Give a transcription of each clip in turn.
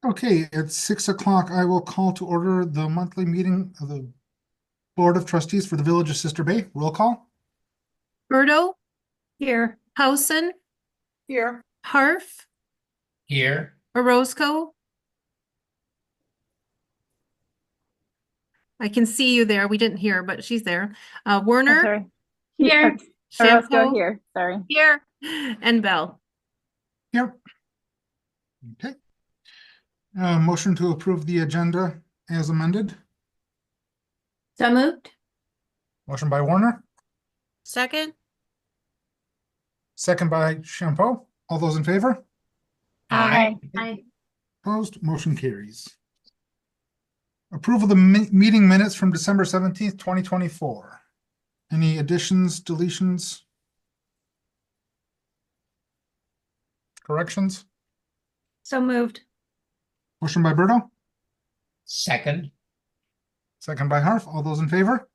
Okay, at 6 o'clock, I will call to order the monthly meeting of the Board of Trustees for the Village of Sister Bay. Roll call. Berto? Here. Housen? Here. Harf? Here. Orozco? I can see you there. We didn't hear, but she's there. I'm Werner? sorry. Here. Orozco Shampo? here. Sorry. Here. And Bell. Here. Okay. Motion to approve the agenda as amended. So moved. Motion by Warner, Second? second by Shampoo. All those in favor? Aye. Aye. Opposed? Motion carries. Approval of the meeting minutes from December 17th, 2024. Any additions, deletions? Corrections? So moved. Motion by Berto, Second. second by Harf. All those in favor?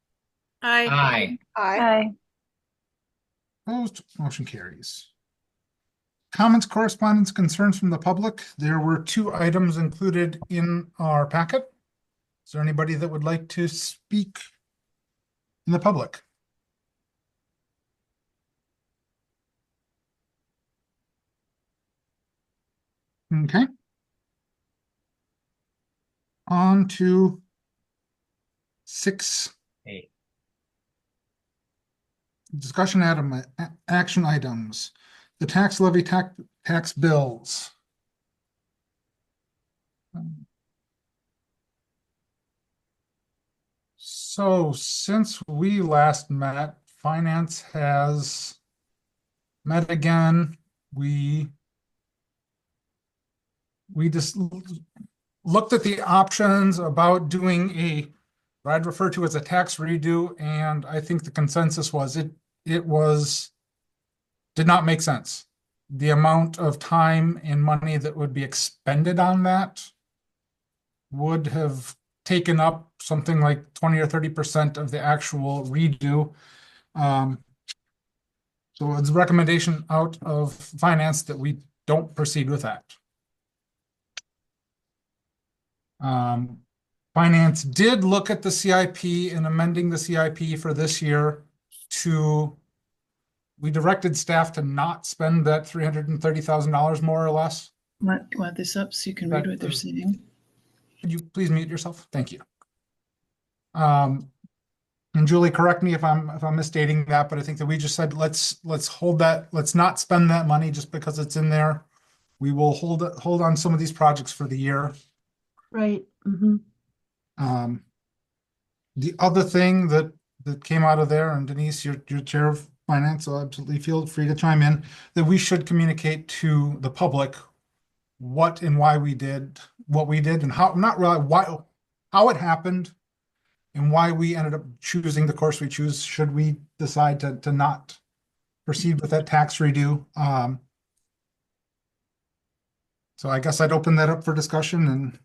Aye. Aye. Opposed? Motion carries. Comments, correspondence, concerns from the public. There were 2 items included in our packet. Is there anybody that would like to speak in the public? Okay. On to 6. Hey. Discussion item, action items. The tax levy tax bills. So since we last met, finance has met again. We just looked at the options about doing what I'd refer to as a tax redo, and I think the consensus was it did not make sense. The amount of time and money that would be expended on that would have taken up something like 20 or 30% of the actual redo. So it's a recommendation out of finance that we don't proceed with that. Finance did look at the CIP and amending the CIP for this year we directed staff to not spend that $330,000 more or less. Want this up so you can read what they're saying? Could you please mute yourself? Thank you. And Julie, correct me if I'm misstating that, but I think that we just said let's hold that, let's not spend that money just because it's in there. We will hold on some of these projects for the year. Right. Mm-hmm. The other thing that came out of there, and Denise, you're chair of finance, so absolutely feel free to chime in, that we should communicate to the public what and why we did what we did and how, not really why, how it happened and why we ended up choosing the course we choose should we decide to not proceed with that tax redo. So I guess I'd open that up for discussion, and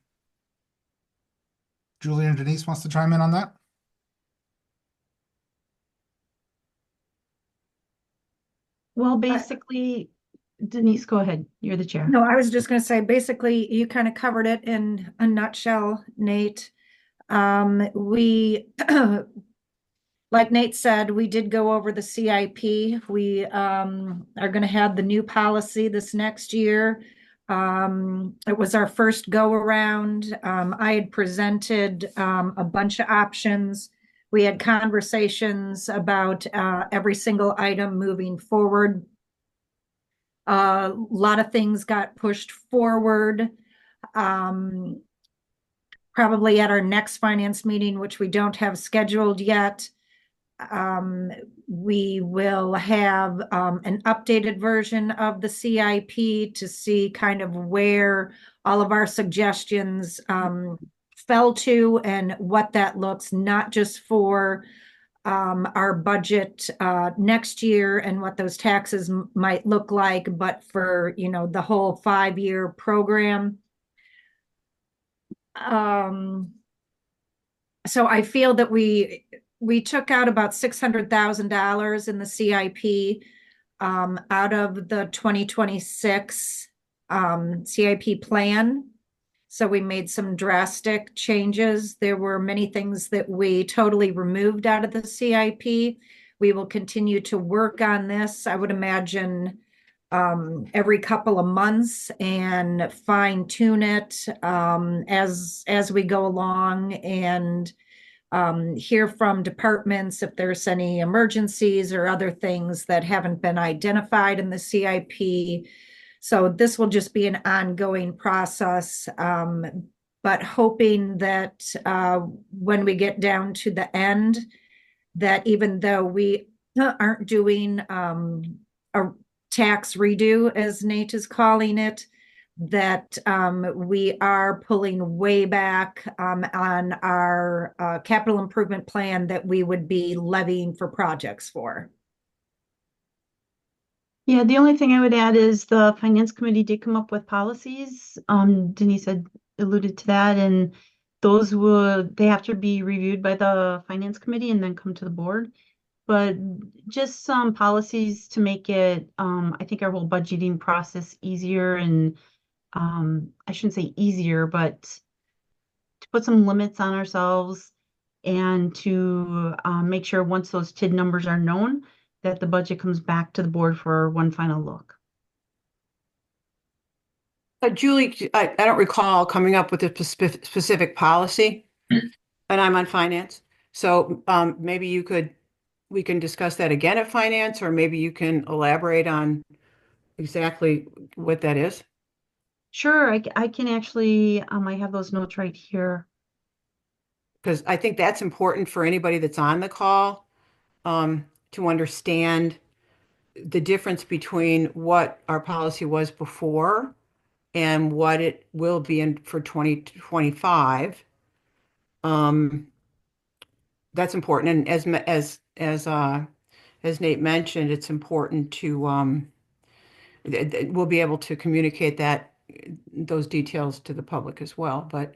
Julie and Denise wants to chime in on that. Well, basically, Denise, go ahead. You're the chair. No, I was just going to say, basically, you kind of covered it in a nutshell, Nate. We, like Nate said, we did go over the CIP. We are going to have the new policy this next year. It was our first go around. I had presented a bunch of options. We had conversations about every single item moving forward. A lot of things got pushed forward. Probably at our next finance meeting, which we don't have scheduled yet, we will have an updated version of the CIP to see kind of where all of our suggestions fell to and what that looks, not just for our budget next year and what those taxes might look like, but for, you know, the whole 5-year program. So I feel that we took out about $600,000 in the CIP. out of the 2026 CIP plan. So we made some drastic changes. There were many things that we totally removed out of the CIP. We will continue to work on this, I would imagine, every couple of months and fine tune it as we go along and hear from departments if there's any emergencies or other things that haven't been identified in the CIP. So this will just be an ongoing process, but hoping that when we get down to the end, that even though we aren't doing a tax redo, as Nate is calling it, that we are pulling way back on our capital improvement plan that we would be levying for projects for. Yeah, the only thing I would add is the finance committee did come up with policies. Denise had alluded to that, and those they have to be reviewed by the finance committee and then come to the board. But just some policies to make it, I think our whole budgeting process easier and I shouldn't say easier, but to put some limits on ourselves and to make sure once those TID numbers are known, that the budget comes back to the board for one final look. Julie, I don't recall coming up with a specific policy, and I'm on finance. So maybe we can discuss that again at finance, or maybe you can elaborate on exactly what that is. Sure, I can actually, I have those notes right here. Because I think that's important for anybody that's on the call to understand the difference between what our policy was before and what it will be for 2025. That's important. And as Nate mentioned, it's important to we'll be able to communicate those details to the public as well. But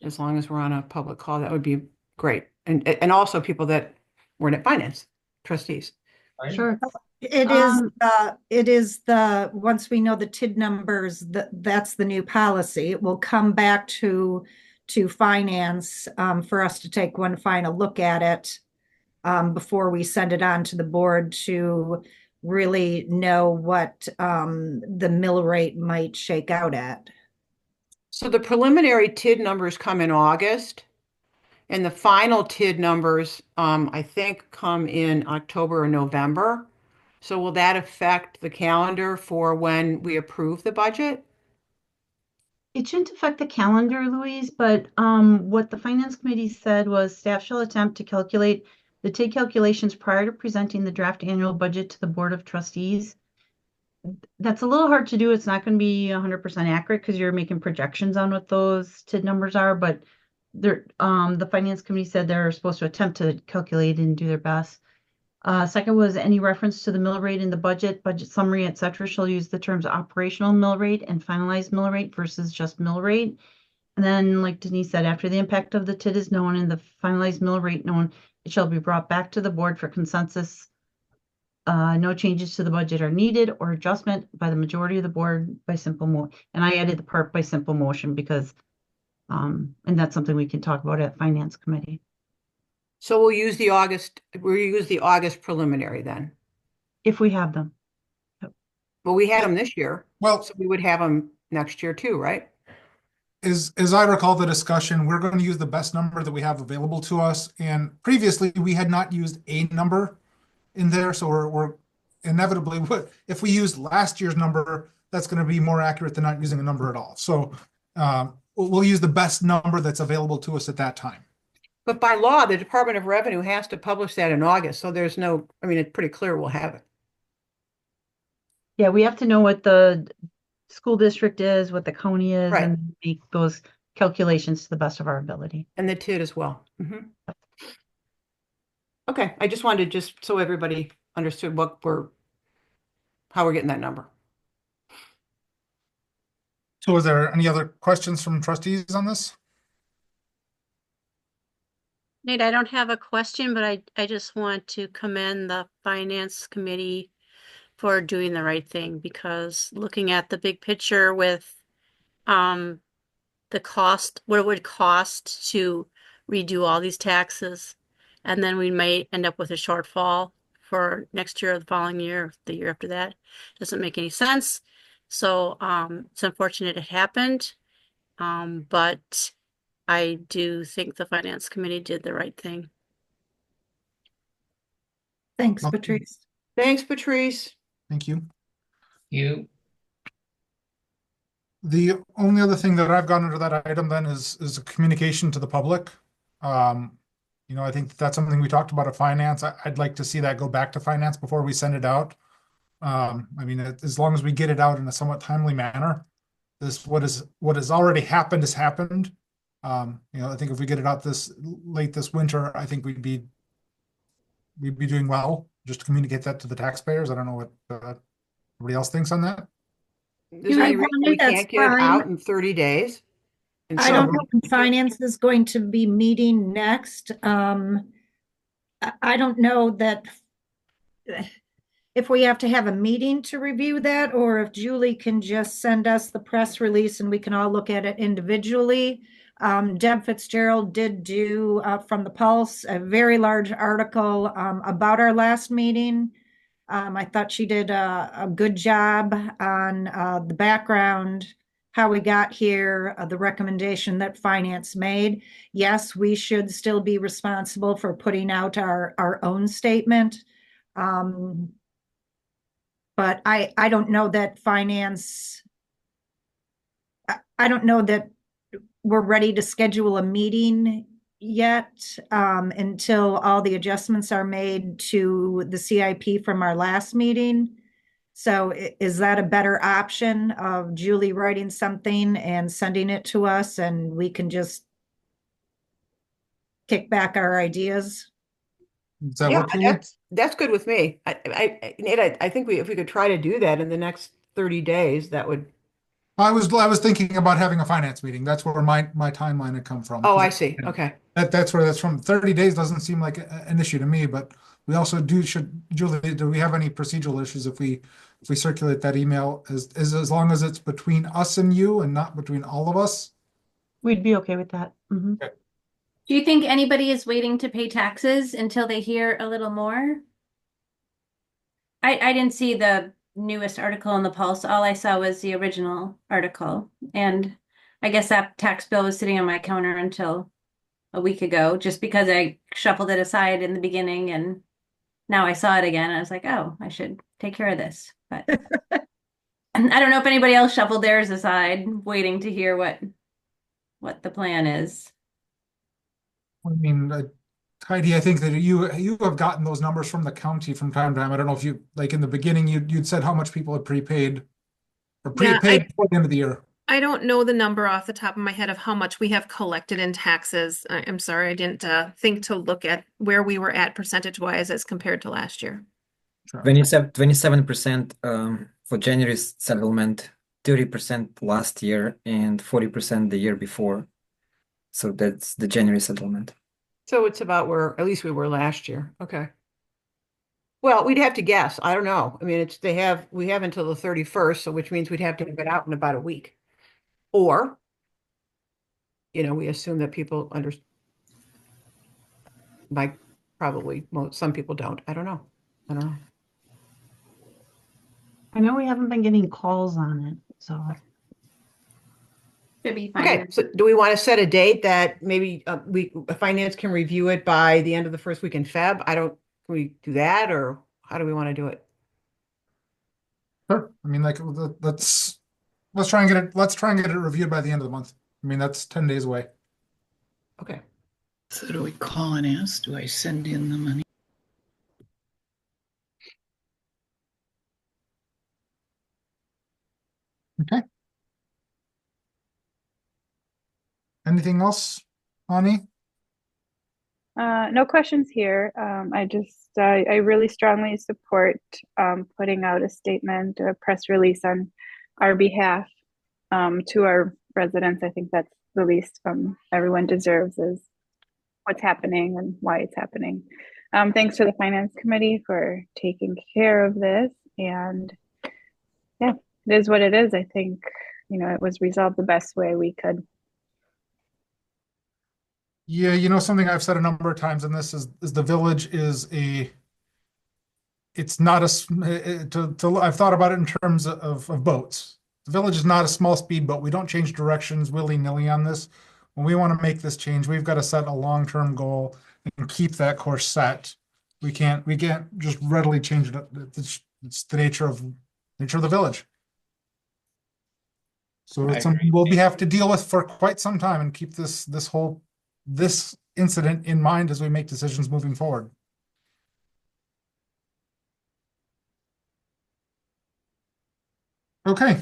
as long as we're on a public call, that would be great. And also people that weren't at finance, trustees. Sure. It is once we know the TID numbers, that's the new policy. It will come back to finance for us to take one final look at it before we send it on to the board to really know what the mill rate might shake out at. So the preliminary TID numbers come in August, and the final TID numbers, I think, come in October or November. So will that affect the calendar for when we approve the budget? It shouldn't affect the calendar, Louise, but what the finance committee said was staff shall attempt to calculate the TID calculations prior to presenting the draft annual budget to the Board of Trustees. That's a little hard to do. It's not going to be 100% accurate because you're making projections on what those TID numbers are, but the finance committee said they're supposed to attempt to calculate and do their best. Second was any reference to the mill rate in the budget summary, etc., shall use the terms operational mill rate and finalized mill rate versus just mill rate. And then, like Denise said, after the impact of the TID is known and the finalized mill rate known, it shall be brought back to the board for consensus. No changes to the budget are needed or adjustment by the majority of the board by simple motion. And I added the part by simple motion because, and that's something we can talk about at finance committee. So we'll use the August preliminary then. If we have them. Well, we had them this year. Well, So we would have them next year too, right? as I recall the discussion, we're going to use the best number that we have available to us. And previously, we had not used a number in there. So we're inevitably, if we use last year's number, that's going to be more accurate than not using a number at all. So we'll use the best number that's available to us at that time. But by law, the Department of Revenue has to publish that in August. So there's no, I mean, it's pretty clear we'll have it. Yeah, we have to know what the school district is, what the county is, Right. and make those calculations to the best of our ability. And the TID as well. Okay, I just wanted just so everybody understood how we're getting that number. So is there any other questions from trustees on this? Nate, I don't have a question, but I just want to commend the finance committee for doing the right thing, because looking at the big picture with the cost, what it would cost to redo all these taxes, and then we may end up with a shortfall for next year or the following year, the year after that. Doesn't make any sense. So it's unfortunate it happened. But I do think the finance committee did the right thing. Thanks, Okay. Patrice. Thanks, Patrice. Thank you. You, The only other thing that I've got under that item then is a communication to the public. I think that's something we talked about at finance. I'd like to see that go back to finance before we send it out. As long as we get it out in a somewhat timely manner, what has already happened has happened. I think if we get it out late this winter, I think we'd be doing well. Just to communicate that to the taxpayers. I don't know what everybody else thinks on that. Is there any reason we That's can't get it fine. out in 30 days? And I so- don't know when finance is going to be meeting next. I don't know that if we have to have a meeting to review that, or if Julie can just send us the press release and we can all look at it individually. Deb Fitzgerald did do from the Pulse a very large article about our last meeting. I thought she did a good job on the background, how we got here, the recommendation that finance made. Yes, we should still be responsible for putting out our own statement. But I don't know that finance, I don't know that we're ready to schedule a meeting yet until all the adjustments are made to the CIP from our last meeting. So is that a better option of Julie writing something and sending it to us and we can just kick back our ideas? Does that Yeah, work for you? that's good with me. Nate, I think if we could try to do that in the next 30 days, that would. I was thinking about having a finance meeting. That's where my timeline had come from. Oh, I see. Okay. That's where that's from. 30 days doesn't seem like an issue to me, but we also Julie, do we have any procedural issues if we circulate that email as long as it's between us and you and not between all of us? We'd be okay with that. Mhm. Do you think anybody is waiting to pay taxes until they hear a little more? I didn't see the newest article in the Pulse. All I saw was the original article. And I guess that tax bill was sitting on my counter until a week ago, just because I shuffled it aside in the beginning and now I saw it again. I was like, oh, I should take care of this. But I don't know if anybody else shuffled theirs aside, waiting to hear what the plan is. Heidi, I think that you have gotten those numbers from the county from time to time. I don't know if you, like in the beginning, you'd said how much people had prepaid or Yeah, prepaid before the end of the year. I don't know the number off the top of my head of how much we have collected in taxes. I'm sorry, I didn't think to look at where we were at percentage-wise as compared to last year. 27% for January's settlement, 30% last year, and 40% the year before. So that's the January settlement. So it's about where at least we were last year. Okay. Well, we'd have to guess. I don't know. I mean, we have until the 31st, so which means we'd have to have it out in about a week. Or, we assume that people some people don't. I don't know. I know we haven't been getting calls on it, so. Should be fine. Okay, so do we want to set a date that maybe finance can review it by the end of the first week in Feb? Can we do that, or how do we want to do it? Sure. Let's try and get it reviewed by the end of the month. That's 10 days away. Okay. So do we call and ask? Do I send in the money? Okay. Anything else, Ani? No questions here. I really strongly support putting out a statement or a press release on our behalf to our residents. I think that's the least everyone deserves is what's happening and why it's happening. Thanks to the Finance Committee for taking care of this. And yeah, it is what it is. I think, it was resolved the best way we could. Yeah, something I've said a number of times in this is the village is it's not I've thought about it in terms of boats. The village is not a small speed boat. We don't change directions willy-nilly on this. When we want to make this change, we've got to set a long-term goal and keep that course set. We can't just readily change it. It's the nature of the village. So I it's something we'll have to deal with for quite some time and keep this incident in mind as we make decisions moving forward. Okay,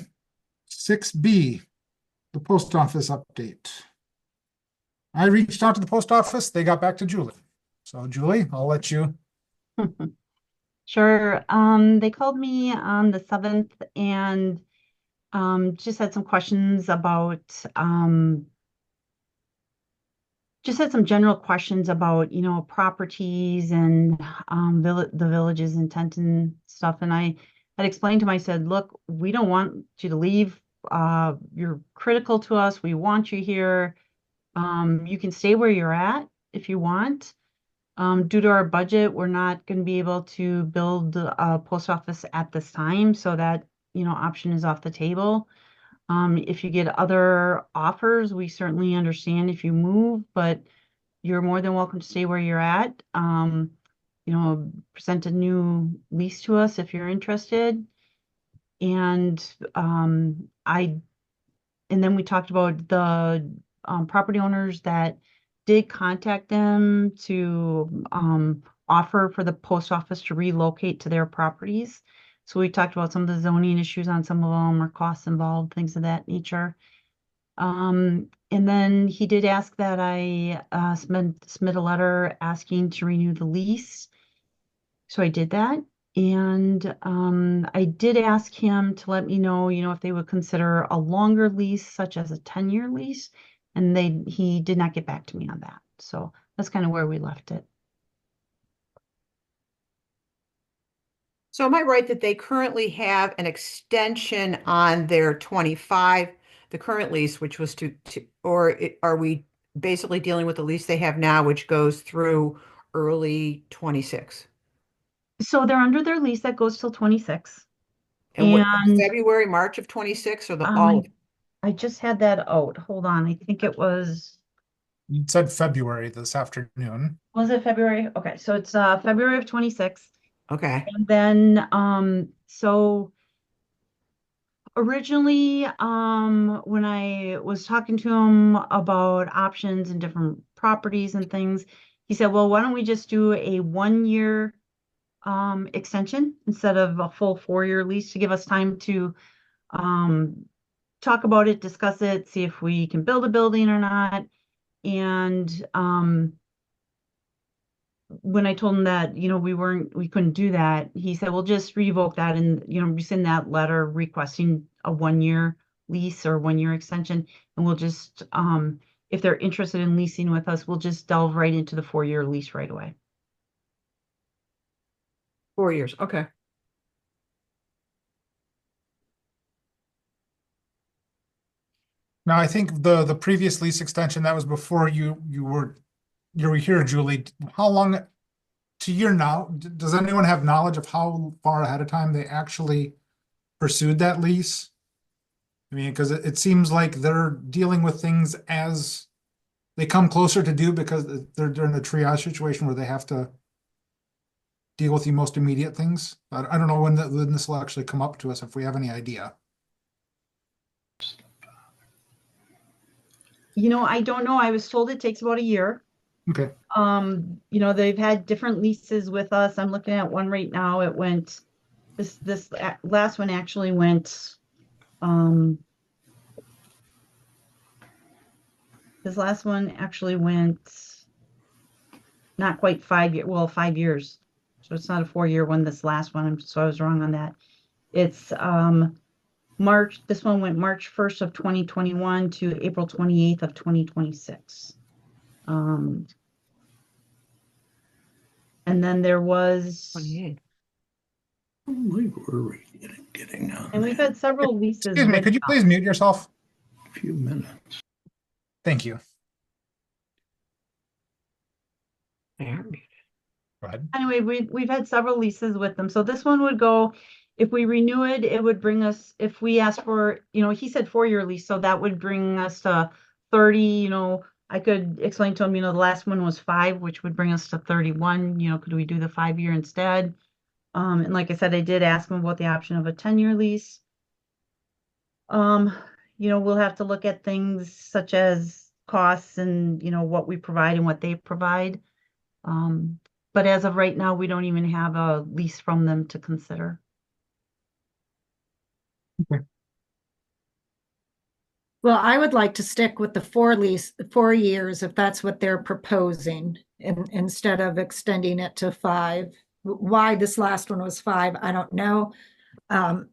6B, the post office update. I reached out to the post office, they got back to Julie. So Julie, I'll let you. Sure. They called me on the 7th and just had some questions about just had some general questions about, properties and the village's intent and stuff. And I had explained to him, I said, look, we don't want you to leave. You're critical to us. We want you here. You can stay where you're at if you want. Due to our budget, we're not going to be able to build a post office at this time. So that, option is off the table. If you get other offers, we certainly understand if you move, but you're more than welcome to stay where you're at. Present a new lease to us if you're interested. And then we talked about the property owners that did contact them to offer for the post office to relocate to their properties. So we talked about some of the zoning issues on some of them, or costs involved, things of that nature. And then he did ask that I submit a letter asking to renew the lease. So I did that. And I did ask him to let me know, if they would consider a longer lease, such as a 10-year lease. And he did not get back to me on that. So that's kind of where we left it. So am I right that they currently have an extension on their 25, the current lease, which was are we basically dealing with the lease they have now, which goes through early 26? So they're under their lease that goes till 26. And what, And February, March of 26, or all of it? I just had that out. Hold on. I think it was. You said February this afternoon. Was it February? Okay, so it's February of 26. Okay. And then so originally when I was talking to him about options and different properties and things, he said, well, why don't we just do a 1-year extension instead of a full 4-year lease to give us time to talk about it, discuss it, see if we can build a building or not. And when I told him that, we couldn't do that, he said, well, just revoke that and, rescind that letter requesting a 1-year lease or 1-year extension. And we'll just, if they're interested in leasing with us, we'll just delve right into the 4-year lease right away. 4 years. Okay. Now, I think the previous lease extension, that was before you were here, Julie. How long, to your now, does anyone have knowledge of how far ahead of time they actually pursued that lease? I mean, because it seems like they're dealing with things as they come closer to due, because they're in a triage situation where they have to deal with the most immediate things. I don't know when this will actually come up to us, if we have any idea. I don't know. I was told it takes about a year. Okay. They've had different leases with us. I'm looking at one right now. It went, this last one actually went, this last one actually went not quite 5 years, well, 5 years. So it's not a 4-year one, this last one. So I was wrong on that. It's, this one went March 1st of 2021 to April 28th of 2026. And then there was 28. Like, where are we getting on And we've that? had several leases. Excuse me, with could you them. please mute yourself? A few minutes. Thank you. There. Go ahead. Anyway, we've had several leases with them. So this one would go, if we renew it, it would bring us, if we ask for, he said 4-year lease, so that would bring us to 30, I could explain to him, the last one was 5, which would bring us to 31, could we do the 5-year instead? And like I said, I did ask him about the option of a 10-year lease. We'll have to look at things such as costs and, what we provide and what they provide. But as of right now, we don't even have a lease from them to consider. Well, I would like to stick with the 4 years if that's what they're proposing, instead of extending it to 5. Why this last one was 5, I don't know. I'm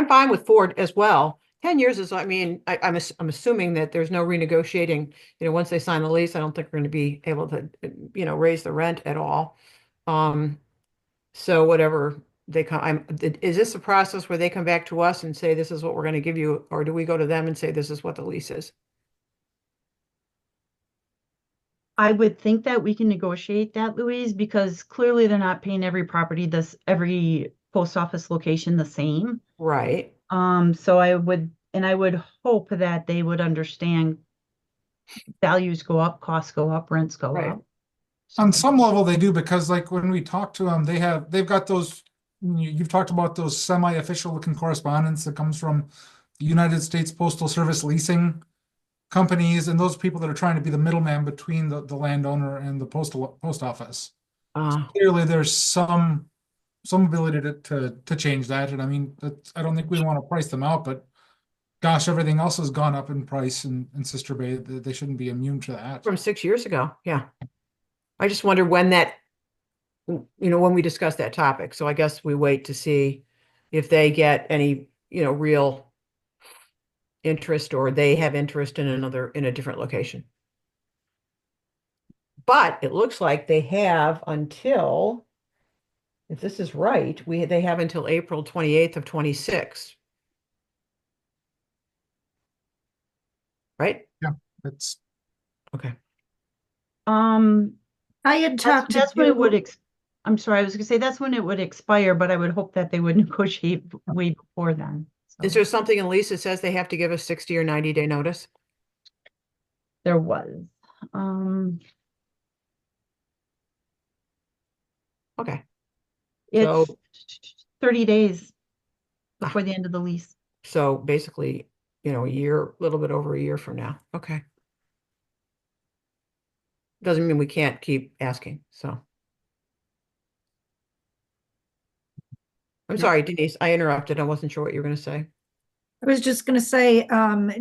fine with 4 as well. 10 years is, I'm assuming that there's no renegotiating. Once they sign the lease, I don't think we're going to be able to, raise the rent at all. So whatever they come, is this a process where they come back to us and say, this is what we're going to give you? Or do we go to them and say, this is what the lease is? I would think that we can negotiate that, Louise, because clearly they're not paying every post office location the same. Right. So I would hope that they would understand values go up, costs go up, rents go Right. up. On some level, they do, because like when we talk to them, they've got those, you've talked about those semi-official looking correspondence that comes from the United States Postal Service leasing companies and those people that are trying to be the middleman between the landowner and the post office. Clearly, there's some ability to change that. And I mean, I don't think we want to price them out, but gosh, everything else has gone up in price in Sister Bay. They shouldn't be immune to that. From 6 years ago. Yeah. I just wonder when when we discuss that topic. So I guess we wait to see if they get any, real interest, or they have interest in a different location. But it looks like they have until, if this is right, they have until April 28th of 26. Right? Yeah, that's okay. I had talked to that's when it would I'm sorry, I was gonna say that's when it would expire, but I would hope that they would negotiate way before then. Is there something in lease that says they have to give us 60 or 90-day notice? There was. Okay. It's So 30 days before the end of the lease. So basically, a year, a little bit over a year from now. Okay. Doesn't mean we can't keep asking, so. I'm sorry, Denise, I interrupted. I wasn't sure what you were going to say. I was just going to say,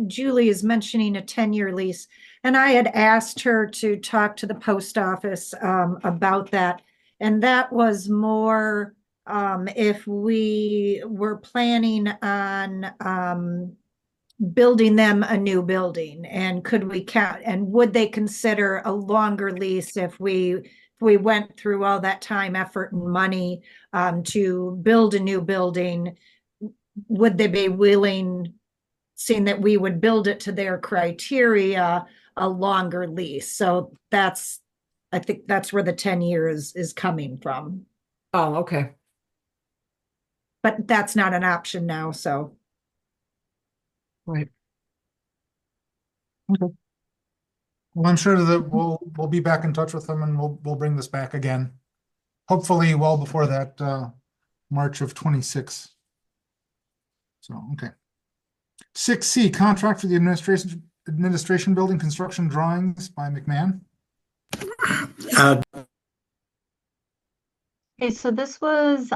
Julie is mentioning a 10-year lease, and I had asked her to talk to the post office about that. And that was more if we were planning on building them a new building, and could we count, and would they consider a longer lease if we went through all that time, effort, and money to build a new building? Would they be willing, seeing that we would build it to their criteria, a longer lease? So I think that's where the 10 years is coming from. Oh, okay. But that's not an option now, so. Right. okay. Well, I'm sure that we'll be back in touch with them, and we'll bring this back again. Hopefully well before that March of 26. So, okay. 6C, contract for the administration building construction drawings by McMahon. Okay, so this was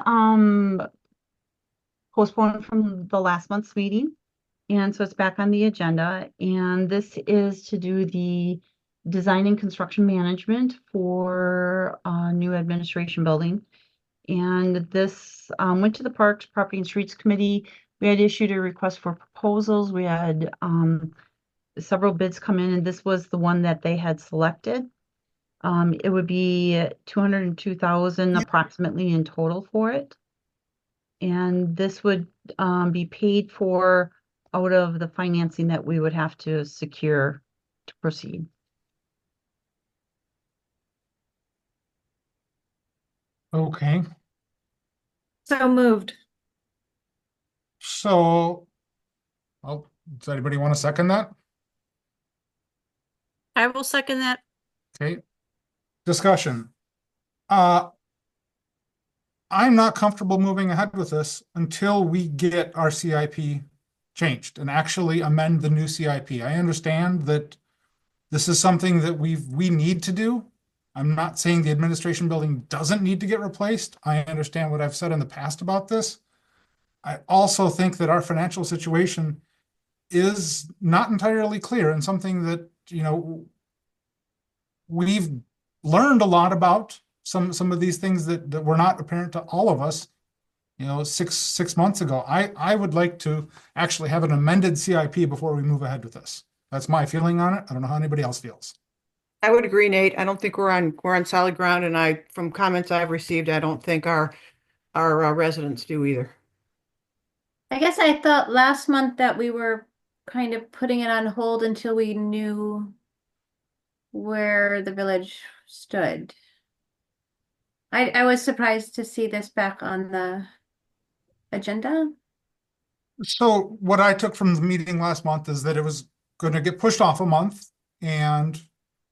postponed from the last month's meeting, and so it's back on the agenda. And this is to do the design and construction management for a new administration building. And this went to the Parks, Property and Streets Committee. We had issued a request for proposals. We had several bids come in, and this was the one that they had selected. It would be 202,000 approximately in total for it. And this would be paid for out of the financing that we would have to secure to proceed. Okay, So moved. so, does anybody want to second that? I will second that. Okay, discussion. I'm not comfortable moving ahead with this until we get our CIP changed and actually amend the new CIP. I understand that this is something that we need to do. I'm not saying the administration building doesn't need to get replaced. I understand what I've said in the past about this. I also think that our financial situation is not entirely clear and something that, we've learned a lot about some of these things that were not apparent to all of us, 6 months ago. I would like to actually have an amended CIP before we move ahead with this. That's my feeling on it. I don't know how anybody else feels. I would agree, Nate. I don't think we're on solid ground, and from comments I've received, I don't think our residents do either. I guess I thought last month that we were kind of putting it on hold until we knew where the village stood. I was surprised to see this back on the agenda. So what I took from the meeting last month is that it was going to get pushed off a month. And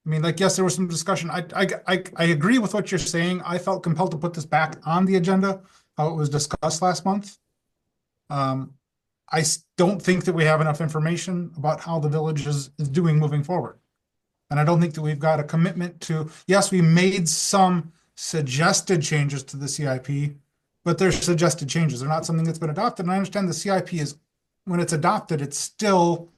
I mean, yes, there was some discussion. I agree with what you're saying. I felt compelled to put this back on the agenda, how it was discussed last month. I don't think that we have enough information about how the village is doing moving forward. And I don't think that we've got a commitment to, yes, we made some suggested changes to the CIP, but they're suggested changes. They're not something that's been adopted. And I understand the CIP is, when it's adopted, it still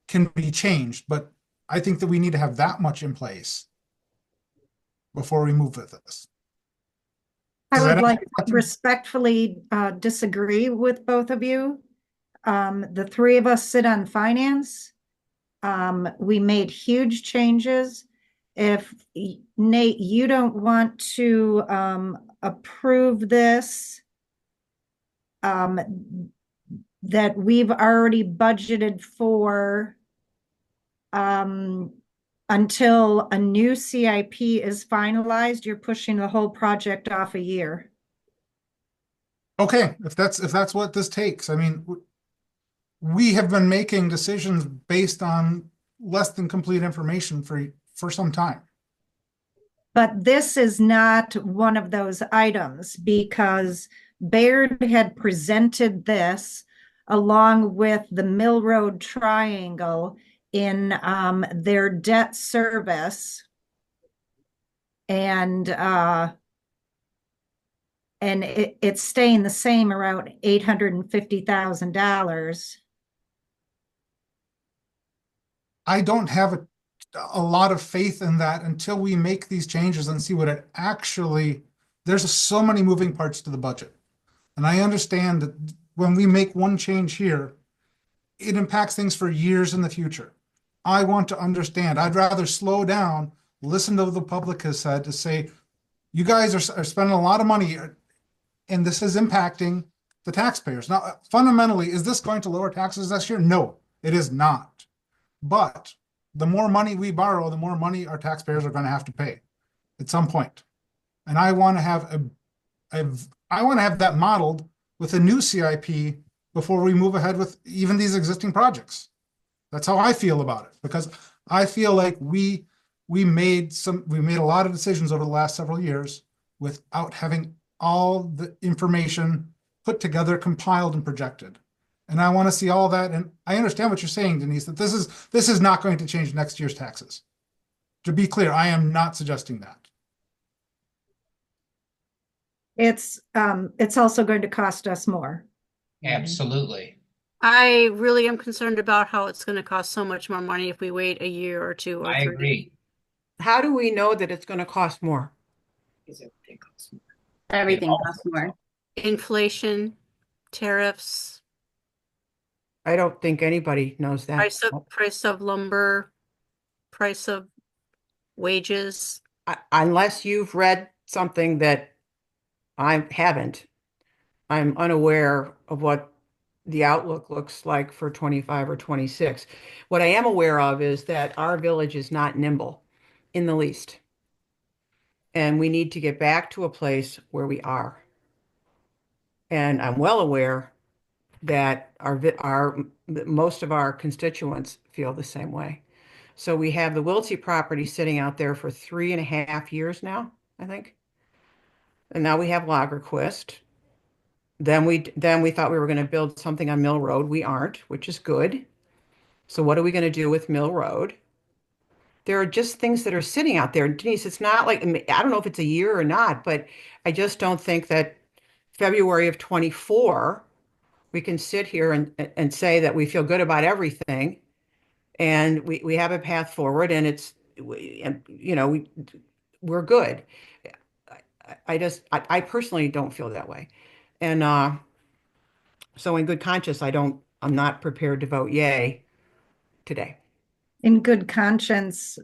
can be changed. But I think that we need to have that much in place before we move with this. I Does would that like answer your to question? respectfully disagree with both of you. The three of us sit on finance. We made huge changes. If Nate, you don't want to approve this, that we've already budgeted for until a new CIP is finalized, you're pushing the whole project off a year. Okay, if that's what this takes. I mean, we have been making decisions based on less than complete information for some time. But this is not one of those items because Baird had presented this along with the Mill Road Triangle in their debt service. And it's staying the same, around $850,000. I don't have a lot of faith in that until we make these changes and see what it actually, there's so many moving parts to the budget. And I understand that when we make one change here, it impacts things for years in the future. I want to understand. I'd rather slow down, listen to what the public has said, to say, you guys are spending a lot of money and this is impacting the taxpayers. Now, fundamentally, is this going to lower taxes this year? No, it is not. But the more money we borrow, the more money our taxpayers are going to have to pay at some point. And I want to have that modeled with a new CIP before we move ahead with even these existing projects. That's how I feel about it, because I feel like we made a lot of decisions over the last several years without having all the information put together, compiled, and projected. And I want to see all that. And I understand what you're saying, Denise, that this is not going to change next year's taxes. To be clear, I am not suggesting that. It's also going to cost us more. Absolutely. I really am concerned about how it's going to cost so much more money if we wait a year or two or I three. agree. How do we know that it's going to cost more? Everything Yeah. costs more. Inflation, tariffs, I don't think anybody knows that. price of lumber, price of wages. unless you've read something that I haven't, I'm unaware of what the outlook looks like for 25 or 26. What I am aware of is that our village is not nimble in the least. And we need to get back to a place where we are. And I'm well aware that most of our constituents feel the same way. So we have the Wiltsey property sitting out there for 3.5 years now, I think. And now we have Lagerquist. Then we thought we were going to build something on Mill Road. We aren't, which is good. So what are we going to do with Mill Road? There are just things that are sitting out there. Denise, it's not like, I don't know if it's a year or not, but I just don't think that February of 24, we can sit here and say that we feel good about everything and we have a path forward and we're good. I personally don't feel that way. And so in good conscience, I'm not prepared to vote yay today. In good conscience,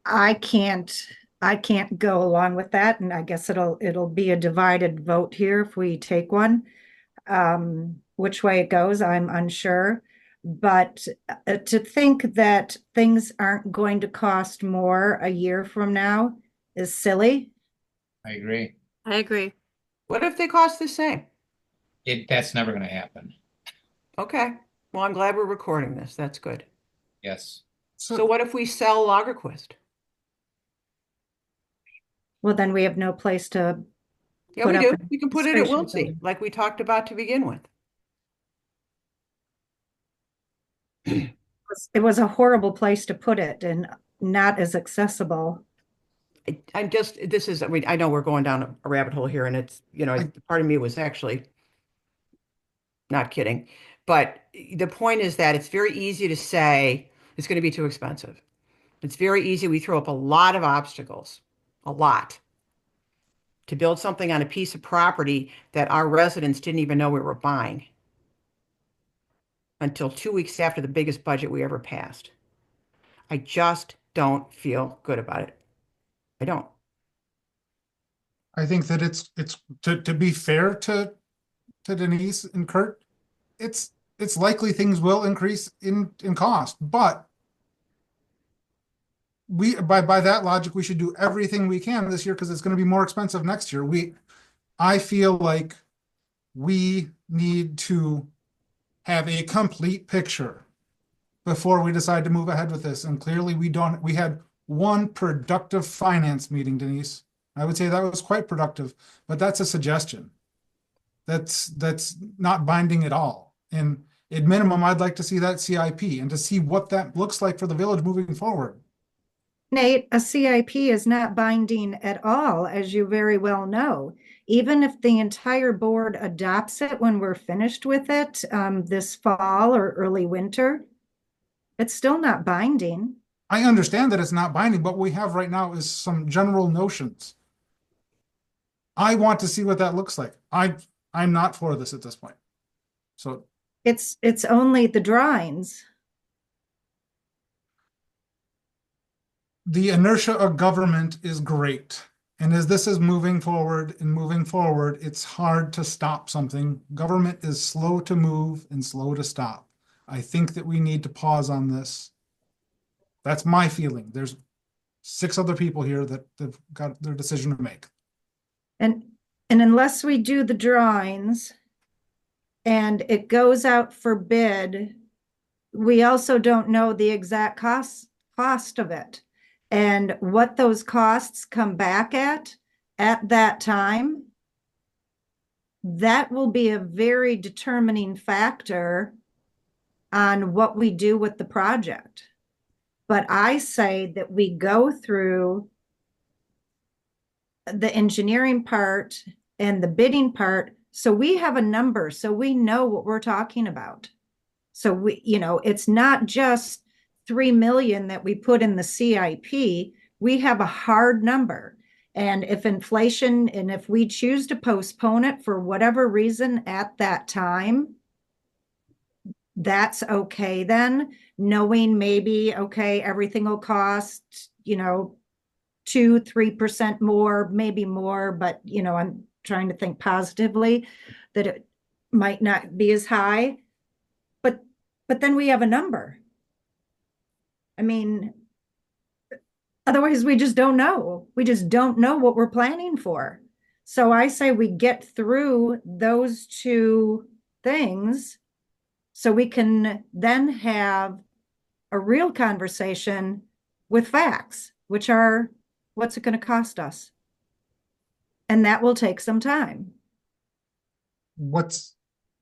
I can't go along with that, and I guess it'll be a divided vote here if we take one. Which way it goes, I'm unsure. But to think that things aren't going to cost more a year from now is silly. I agree. I agree. What if they cost the same? That's never going to happen. Okay. Well, I'm glad we're recording this. That's good. Yes. So what if we sell Lagerquist? Well, then we have no place to Yeah, put we up do. a We can put it at station Wiltsey, building. like we talked about to begin with. It was a horrible place to put it and not as accessible. I know we're going down a rabbit hole here and it's, part of me was actually not kidding. But the point is that it's very easy to say it's going to be too expensive. It's very easy. We throw up a lot of obstacles, a lot, to build something on a piece of property that our residents didn't even know we were buying until 2 weeks after the biggest budget we ever passed. I just don't feel good about it. I don't. I think that it's to be fair to Denise and Kurt, it's likely things will increase in cost, but by that logic, we should do everything we can this year because it's going to be more expensive next year. I feel like we need to have a complete picture before we decide to move ahead with this. And clearly we had one productive finance meeting, Denise. I would say that was quite productive, but that's a suggestion. That's not binding at all. And at minimum, I'd like to see that CIP and to see what that looks like for the village moving forward. Nate, a CIP is not binding at all, as you very well know. Even if the entire board adopts it when we're finished with it this fall or early winter, it's still not binding. I understand that it's not binding, but what we have right now is some general notions. I want to see what that looks like. I'm not for this at this point. So it's only the drawings. The inertia of government is great. And as this is moving forward, it's hard to stop something. Government is slow to move and slow to stop. I think that we need to pause on this. That's my feeling. There's 6 other people here that have got their decision to make. And unless we do the drawings and it goes out for bid, we also don't know the exact cost of it. And what those costs come back at that time, that will be a very determining factor on what we do with the project. But I say that we go through the engineering part and the bidding part, so we have a number, so we know what we're talking about. So it's not just 3 million that we put in the CIP. We have a hard number. And if inflation, and if we choose to postpone it for whatever reason at that time, that's okay then, knowing maybe, okay, everything will cost, 2-3% more, maybe more, but I'm trying to think positively that it might not be as high. But then we have a number. I mean, otherwise we just don't know. We just don't know what we're planning for. So I say we get through those two things so we can then have a real conversation with facts, which are what's it going to cost us? And that will take some time. What's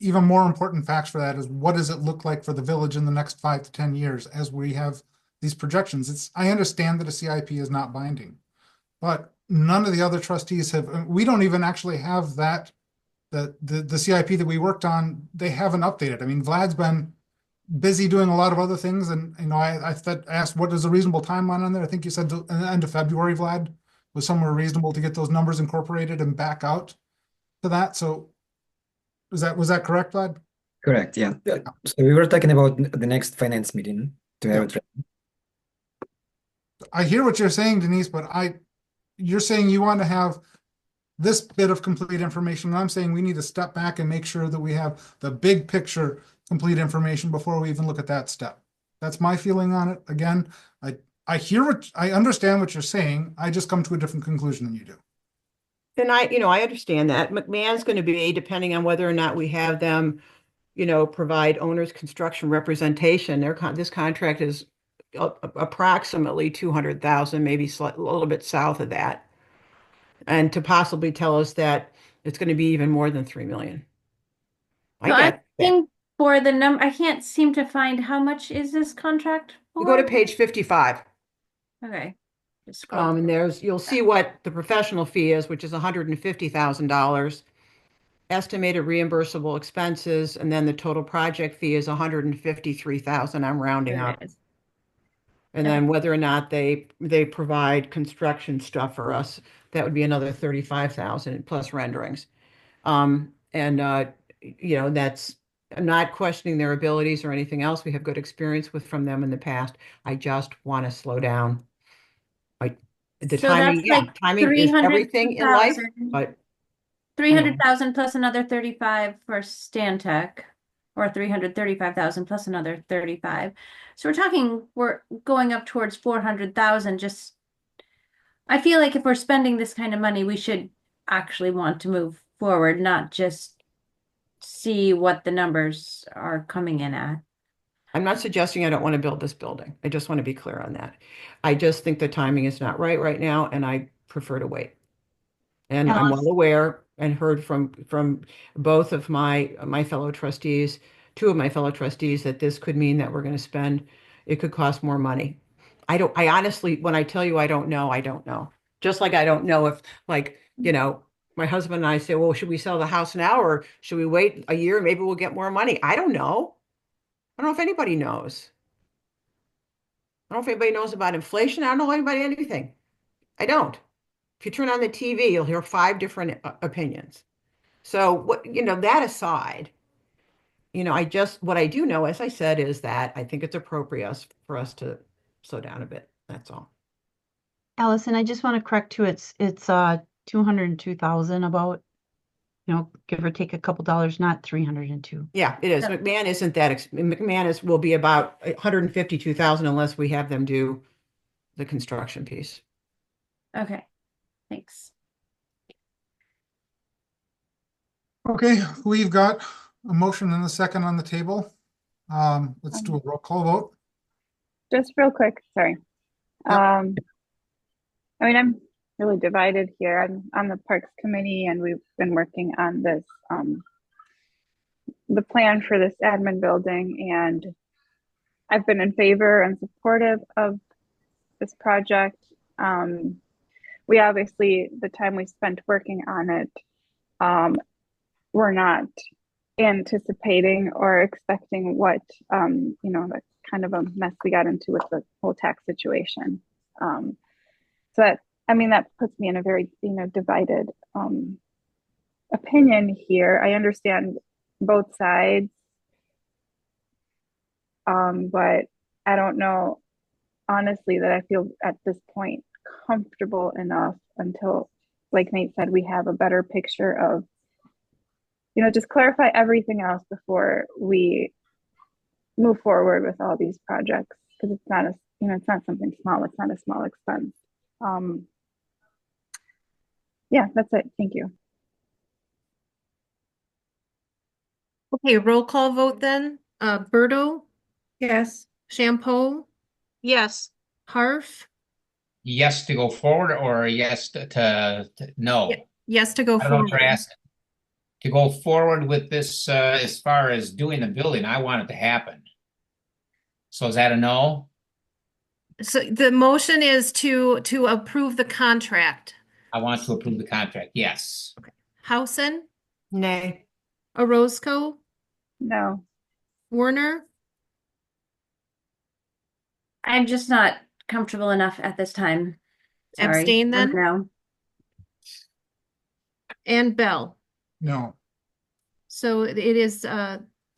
even more important facts for that is what does it look like for the village in the next 5 to 10 years as we have these projections? I understand that a CIP is not binding, but none of the other trustees have, we don't even actually have that, the CIP that we worked on, they haven't updated. I mean, Vlad's been busy doing a lot of other things, and I asked what is a reasonable timeline on there. I think you said the end of February, Vlad, was somewhere reasonable to get those numbers incorporated and back out to that. So was that correct, Vlad? Correct, yeah. So we were talking about the next finance meeting to have it ready. I hear what you're saying, Denise, but you're saying you want to have this bit of complete information, and I'm saying we need to step back and make sure that we have the big picture complete information before we even look at that step. That's my feeling on it. Again, I understand what you're saying. I just come to a different conclusion than you do. And I understand that. McMahon's going to be, depending on whether or not we have them, provide owner's construction representation. This contract is approximately 200,000, maybe a little bit south of that. And to possibly tell us that it's going to be even more than 3 million. I think for the number, I can't seem to find how much is this contract for? You go to page 55. Okay. Just scroll And you'll see what the professional fee is, which is $150,000. Estimated reimbursable expenses, and then the total project fee is $153,000. I'm rounding up. And then whether or not they provide construction stuff for us, that would be another $35,000 plus renderings. That's, I'm not questioning their abilities or anything else. We have good experience from them in the past. I just want to slow down. The So timing, that's yeah, like timing is everything in life, 300,000. but 300,000 plus another 35 for Stantec, or 335,000 plus another 35. So we're going up towards 400,000. I feel like if we're spending this kind of money, we should actually want to move forward, not just see what the numbers are coming in at. I'm not suggesting I don't want to build this building. I just want to be clear on that. I just think the timing is not right now, and I prefer to wait. And I'm well aware and heard from both of my fellow trustees, two of my fellow trustees, that this could mean that we're going to spend, it could cost more money. I honestly, when I tell you I don't know, I don't know. Just like I don't know if, my husband and I say, well, should we sell the house now or should we wait a year? Maybe we'll get more money. I don't know. I don't know if anybody knows. I don't know if anybody knows about inflation. I don't know anybody anything. I don't. If you turn on the TV, you'll hear 5 different opinions. So that aside, what I do know, as I said, is that I think it's appropriate for us to slow down a bit. That's all. Allison, I just want to correct too. It's 202,000 about, give or take a couple dollars, not 302. Yeah, it is. McMahon isn't that. McMahon will be about 152,000 unless we have them do the construction piece. Okay, thanks. Okay, we've got a motion and a second on the table. Let's do a roll call vote. Just real quick, sorry. I'm really divided here. I'm on the Parks Committee, and we've been working on this, the plan for this admin building, and I've been in favor and supportive of this project. We obviously, the time we spent working on it, we're not anticipating or expecting what, the kind of a mess we got into with the whole tax situation. That puts me in a very, divided opinion here. I understand both sides, but I don't know, honestly, that I feel at this point comfortable enough until, like Nate said, we have a better picture of, just clarify everything else before we move forward with all these projects, because it's not it's not something small. It's not a small expense. Yeah, that's it. Thank you. Okay, roll call vote then. Berto, Yes. Shampoo, Yes. Harf, Yes to go forward or yes no? Ye- yes to go I don't know what you're forward. asking. To go forward with this, as far as doing the building, I want it to happen. So is that a no? So the motion is to approve the contract. I want to approve the contract, yes. Housen, Nay. Orozco, No. Warner, I'm just not comfortable enough at this time. Sorry. Abstain then? No. and Bell. No. So it is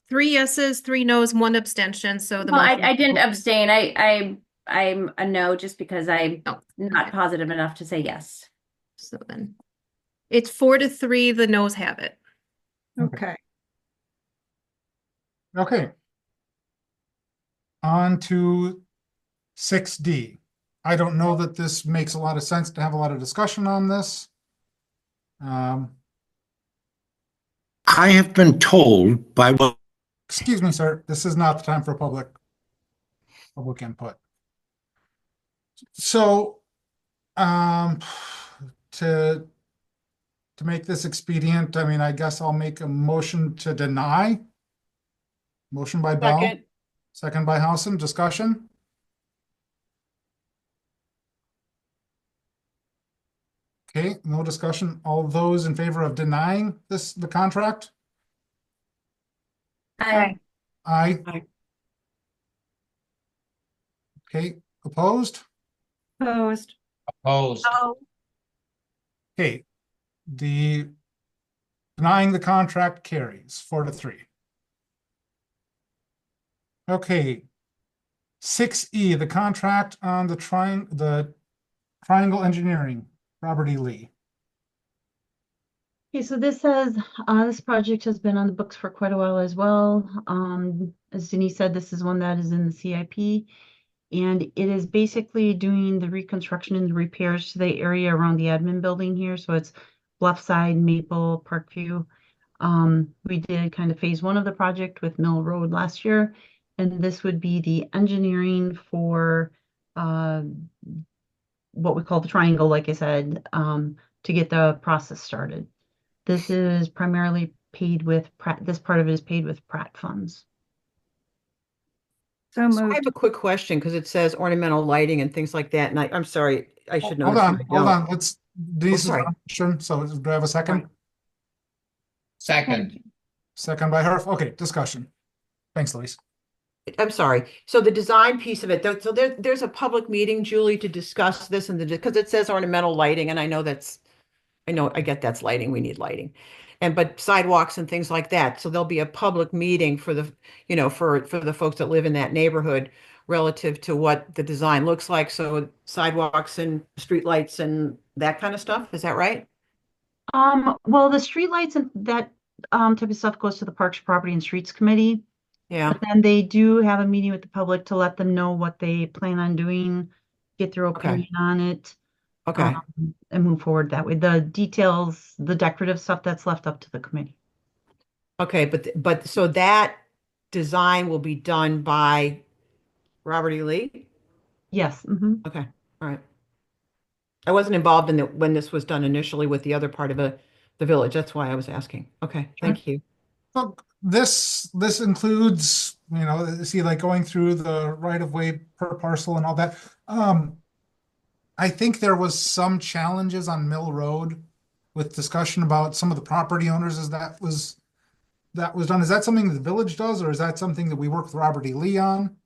3 yeses, 3 noes, 1 abstention. So the Well, motion- I didn't abstain. I'm a no just because I'm Oh, not okay. positive enough to say yes. So then it's 4 to 3. The noes have it. Okay. Okay. On to 6D. I don't know that this makes a lot of sense to have a lot of discussion on this. I have been told by what Excuse me, sir, this is not the time for public input. So, to make this expedient, I mean, I guess I'll make a motion to deny. Motion by Bell, Second. second by Housen, discussion. Okay, no discussion. All those in favor of denying the contract? I Aye. Aye. Okay, opposed? Opposed. Opposed, Okay, the denying the contract carries 4 to 3. Okay. 6E, the contract on the Triangle Engineering, Robert E. Lee. Okay, so this says, this project has been on the books for quite a while as well. As Denise said, this is one that is in the CIP. And it is basically doing the reconstruction and the repairs to the area around the admin building here. So it's Bluffside, Maple, Parkview. We did kind of phase 1 of the project with Mill Road last year. And this would be the engineering for what we call the triangle, like I said, to get the process started. This is primarily paid with Pratt. This part of it is paid with Pratt funds. So So I moved. have a quick question because it says ornamental lighting and things like that. And I'm sorry, I should know. Hold this, on, and I hold don't. on, let's, Denise is sorry. on motion, so do I have a second? second, Second by her, okay, discussion. Thanks, Louise. I'm sorry. So the design piece of it, so there's a public meeting, Julie, to discuss this and because it says ornamental lighting, and I get that's lighting. We need lighting. But sidewalks and things like that. So there'll be a public meeting for the, for the folks that live in that neighborhood relative to what the design looks like. So sidewalks and streetlights and that kind of stuff. Is that right? Well, the streetlights and that type of stuff goes to the Parks, Property and Streets Committee. Yeah. But then they do have a meeting with the public to let them know what they plan on doing, get their Okay. opinion on it, Okay. and move forward that way. The details, the decorative stuff, that's left up to the committee. Okay. But so that design will be done by Robert E. Lee? Yes. Mhm. Okay. All right. I wasn't involved in when this was done initially with the other part of the village. That's why I was asking. Okay. Thank you. Look, this includes, see, like going through the right of way per parcel and all that. I think there was some challenges on Mill Road with discussion about some of the property owners as that was done. Is that something the village does, or is that something that we work with Robert E. Lee on?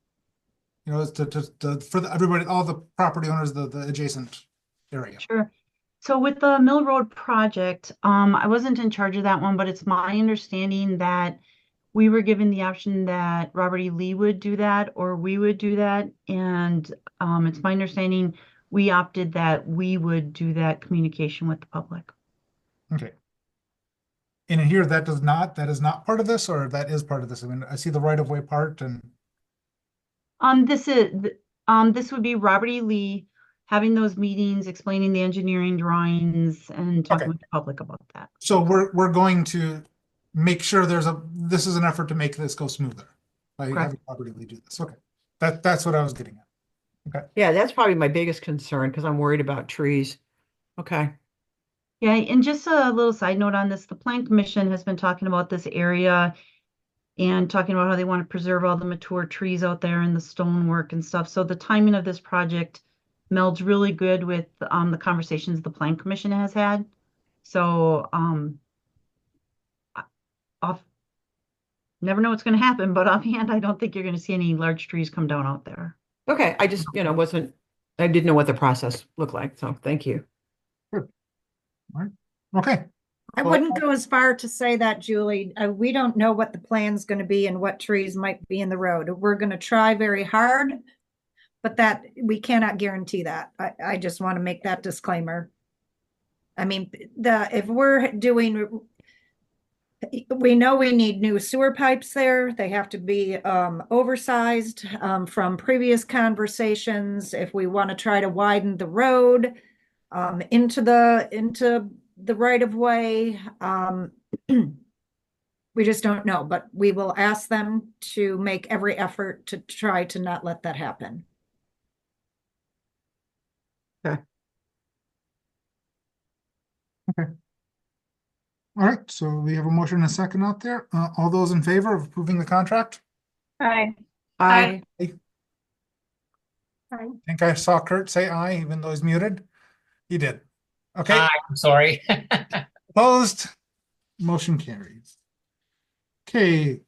For everybody, all the property owners, the adjacent area. Sure. So with the Mill Road project, I wasn't in charge of that one, but it's my understanding that we were given the option that Robert E. Lee would do that or we would do that. And it's my understanding we opted that we would do that communication with the public. Okay. In here, that is not part of this, or that is part of this? I mean, I see the right-of-way part and, This would be Robert E. Lee having those meetings, explaining the engineering drawings and talking Okay. with the public about that. so we're going to make sure this is an effort to make this go smoother by Correct. having Robert E. Lee do this. Okay. That's what I was getting at. Yeah, that's probably my biggest concern because I'm worried about trees. Okay. Yeah, and just a little side note on this, the Plan Commission has been talking about this area and talking about how they want to preserve all the mature trees out there and the stonework and stuff. So the timing of this project melds really good with the conversations the Plan Commission has had. So off never know what's going to happen, but offhand, I don't think you're going to see any large trees come down out there. Okay, I just, I didn't know what the process looked like, so thank you. Okay. I Well, wouldn't go as far to say that, Julie. We don't know what the plan's going to be and what trees might be in the road. We're going to try very hard, but that we cannot guarantee that. I just want to make that disclaimer. I mean, if we're doing, we know we need new sewer pipes there. They have to be oversized from previous conversations. If we want to try to widen the road into the right of way, we just don't know. But we will ask them to make every effort to try to not let that happen. All right, so we have a motion and a second out there. All those in favor of approving the contract? Aye. Aye. I think I saw Kurt say aye, even though he's muted. He did. Okay, I'm sorry. opposed, motion carries. Okay,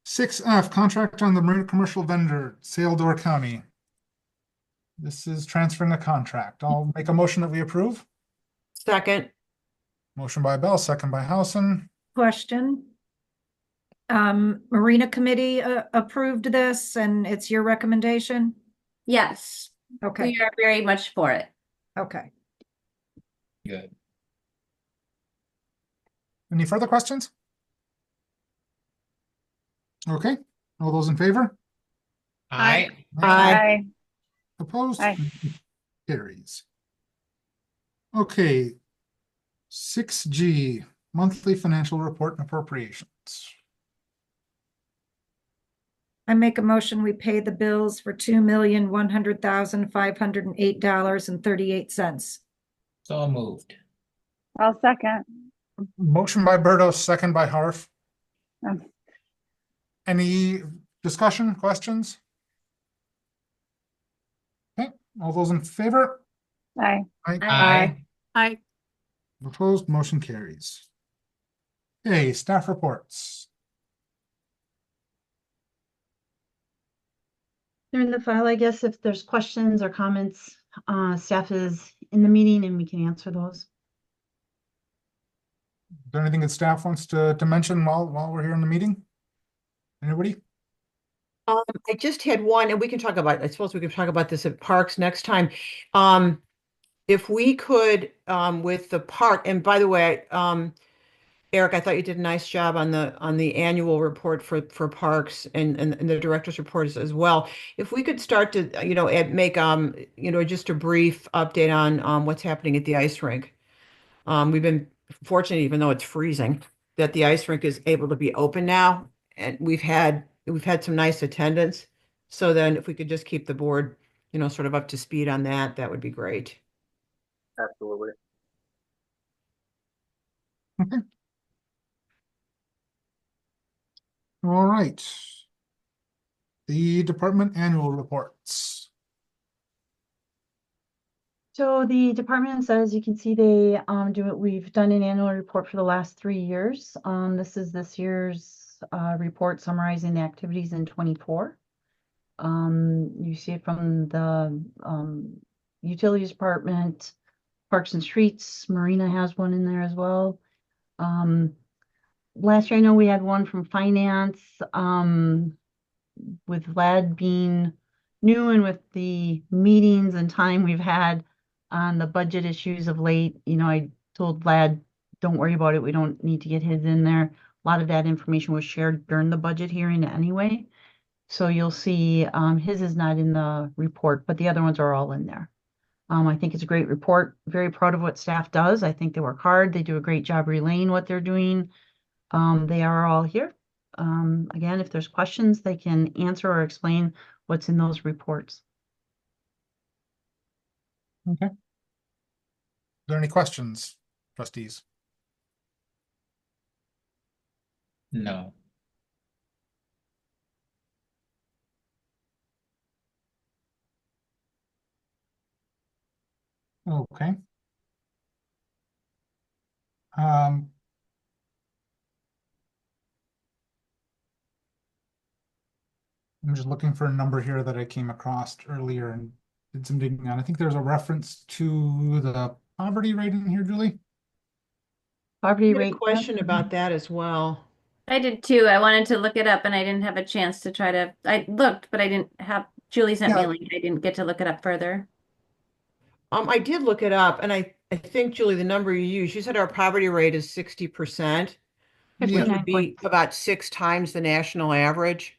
6F, contract on the marine commercial vendor, Sale County. This is transferring a contract. I'll make a motion that we approve. Second. Motion by Bell, second by Housen. Question. Marina Committee approved this and it's your recommendation? Yes, Okay, we are very much for it. okay. Good. Any further questions? Okay, all those in favor? Aye. Aye. Opposed? Aye. Carries. Okay. 6G, monthly financial report and appropriations. I make a motion, we pay the bills for $2,100,508.38. So moved. I'll second. Motion by Berto, second by Harf. Um, Any discussion, questions? Okay, all those in favor? Aye. Aye. I, Opposed, motion carries. Okay, staff reports. They're in the file, I guess, if there's questions or comments, staff is in the meeting and we can answer those. Is there anything that staff wants to mention while we're here in the meeting? Anybody? I just had one, and I suppose we can talk about this at Parks next time. If we could, with the park, and by the way, Eric, I thought you did a nice job on the annual report for Parks and the director's reports as well. If we could start to, make, just a brief update on what's happening at the ice rink. We've been fortunate, even though it's freezing, that the ice rink is able to be open now, and we've had some nice attendance. So then if we could just keep the board, sort of up to speed on that, that would be great. Absolutely. Okay. All right. The department annual reports. So the departments, as you can see, we've done an annual report for the last 3 years. This is this year's report summarizing the activities in 24. You see it from the utilities department, Parks and Streets, Marina has one in there as well. Last year, I know we had one from finance, with Vlad being new and with the meetings and time we've had on the budget issues of late, I told Vlad, don't worry about it. We don't need to get his in there. A lot of that information was shared during the budget hearing anyway. So you'll see his is not in the report, but the other ones are all in there. I think it's a great report. Very proud of what staff does. I think they work hard. They do a great job relaying what they're doing. They are all here. Again, if there's questions, they can answer or explain what's in those reports. Okay. Are there any questions, trustees? No. Okay. Um, I'm just looking for a number here that I came across earlier and did some digging on. I think there's a reference to the poverty rate in here, Julie. Poverty I had a rate. question about that as well. I did too. I wanted to look it up and I didn't have a chance to try to, I looked, but I didn't have, Julie sent me a Yeah. link. I didn't get to look it up further. I did look it up, and I think, Julie, the number you said our poverty rate is 60%, which Yeah. would be about 6 times the national average.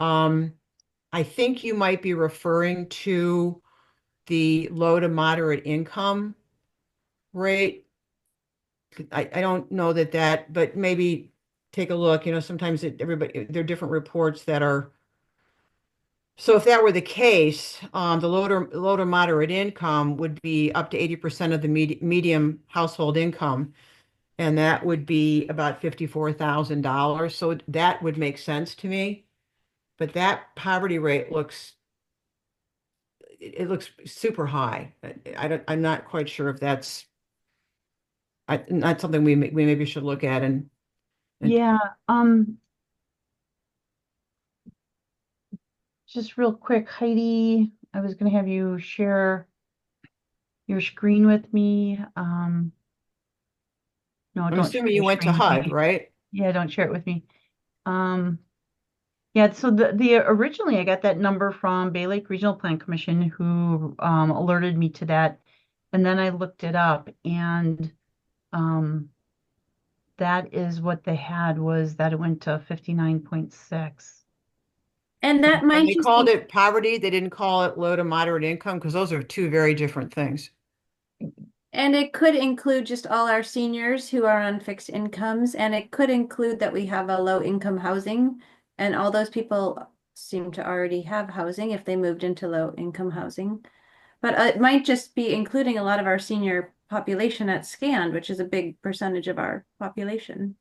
I think you might be referring to the low to moderate income rate. I don't know that, but maybe take a look. Sometimes there are different reports that are. So if that were the case, the low to moderate income would be up to 80% of the medium household income, and that would be about $54,000. So that would make sense to me. But that poverty rate looks super high. I'm not quite sure if that's not something we maybe should look at and Yeah. Just real quick, Heidi, I was going to have you share your screen with me. No, I'm don't share assuming your you went to screen with HUD, me. right? Yeah, don't share it with me. Yeah, so the originally I got that number from Bay Lake Regional Plan Commission, who alerted me to that, and then I looked it up, and that is what they had, was that it went to 59.6. And that And might they just called be, it poverty. They didn't call it low to moderate income, because those are two very different things. and it could include just all our seniors who are on fixed incomes, and it could include that we have a low income housing, and all those people seem to already have housing if they moved into low income housing. But it might just be including a lot of our senior population at SCAN, which is a big percentage of our population.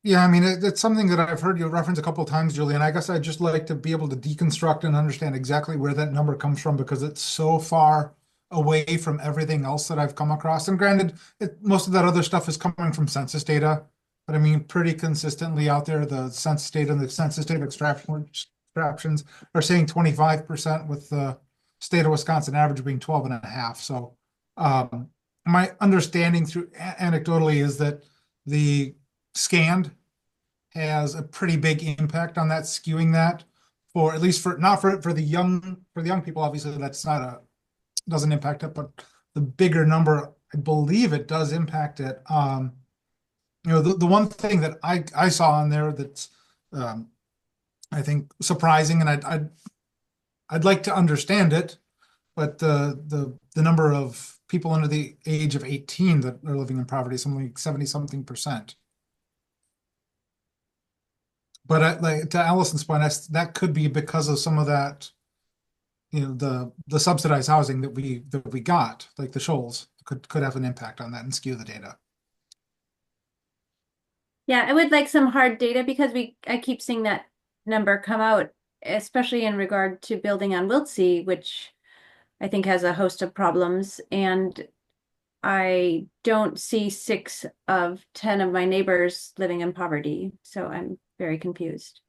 Yeah, I mean, it's something that I've heard you reference a couple of times, Julie, and I guess I'd just like to be able to deconstruct and understand exactly where that number comes from, because it's so far away from everything else that I've come across. And granted, most of that other stuff is coming from census data, but I mean, pretty consistently out there, the census data and the census data extractions are saying 25%, with the state of Wisconsin average being 12.5. So my understanding through anecdotally is that the scanned has a pretty big impact on that, skewing that, for at least not for the young people. Obviously, that's not doesn't impact it, but the bigger number, I believe it does impact it. The one thing that I saw on there that's I think surprising, and I'd like to understand it, but the number of people under the age of 18 that are living in poverty is something like 70-something%. But like to Allison's point, that could be because of some of that, the subsidized housing that we got, like the Shoals, could have an impact on that and skew the data. Yeah, I would like some hard data, because I keep seeing that number come out, especially in regard to building on Wiltsey, which I think has a host of problems. And I don't see 6 of 10 of my neighbors living in poverty. So I'm very confused.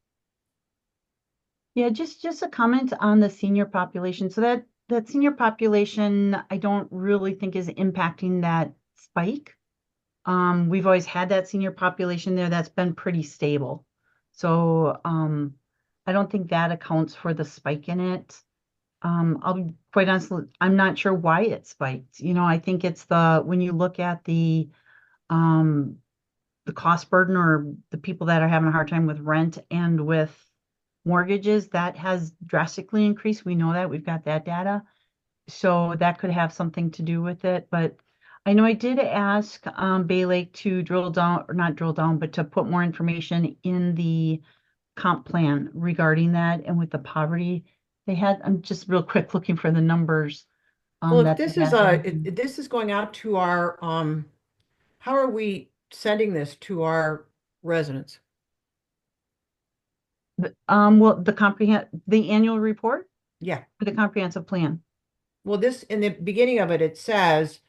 Yeah, just a comment on the senior population. So that senior population, I don't really think is impacting that spike. We've always had that senior population there that's been pretty stable. So I don't think that accounts for the spike in it. I'll be quite honest, I'm not sure why it spiked. You know, I think it's when you look at the cost burden or the people that are having a hard time with rent and with mortgages, that has drastically increased. We know that, we've got that data. So that could have something to do with it, but I know I did ask Bay Lake to drill down, or not drill down, but to put more information in the comp plan regarding that, and with the poverty they had. I'm just real quick looking for the numbers. Well, if that this they is had. this is going out to our, how are we sending this to our residents? Well, the annual report Yeah. for the comprehensive plan. Well, this, in the beginning of it, it says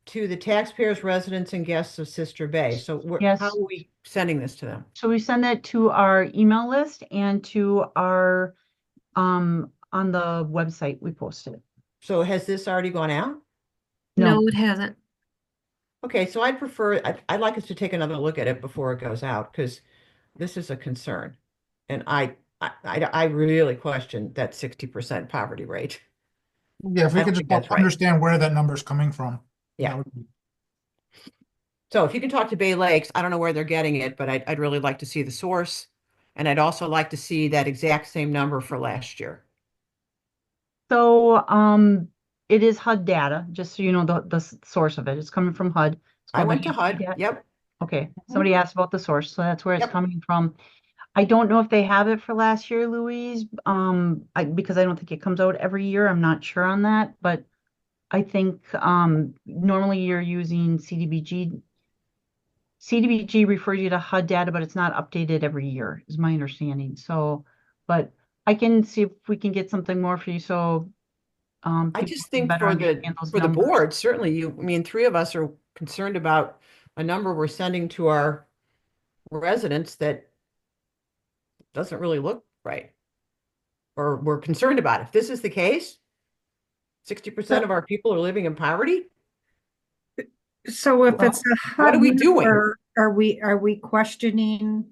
to the taxpayers, residents, and guests of Sister Bay. So Yes. how are we sending this to them? So we send that to our email list and to our, on the website we posted it. So has this already gone out? No. No, it hasn't. Okay, so I'd like us to take another look at it before it goes out, because this is a concern. And I really question that 60% poverty rate. Yeah, if we I could don't just think that's right. understand where that number's coming from. Yeah. that would be- So if you can talk to Bay Lakes, I don't know where they're getting it, but I'd really like to see the source. And I'd also like to see that exact same number for last year. So, it is HUD data, just so you know the source of it. It's coming from HUD. It's I called went the to HUD, data- yep. Okay, somebody asked about the source, so that's where it's Yep. coming from. I don't know if they have it for last year, Louise, because I don't think it comes out every year. I'm not sure on that, but I think normally you're using CDBG. CDBG refers you to HUD data, but it's not updated every year, is my understanding. So, but I can see if we can get something more for you. So, I people just can think better understand those for the numbers. board, certainly I mean, three of us are concerned about a number we're sending to our residents that doesn't really look right. Or we're concerned about. If this is the case, 60% of our people are living in poverty. So if it's a what are HUD we doing? number, are we questioning?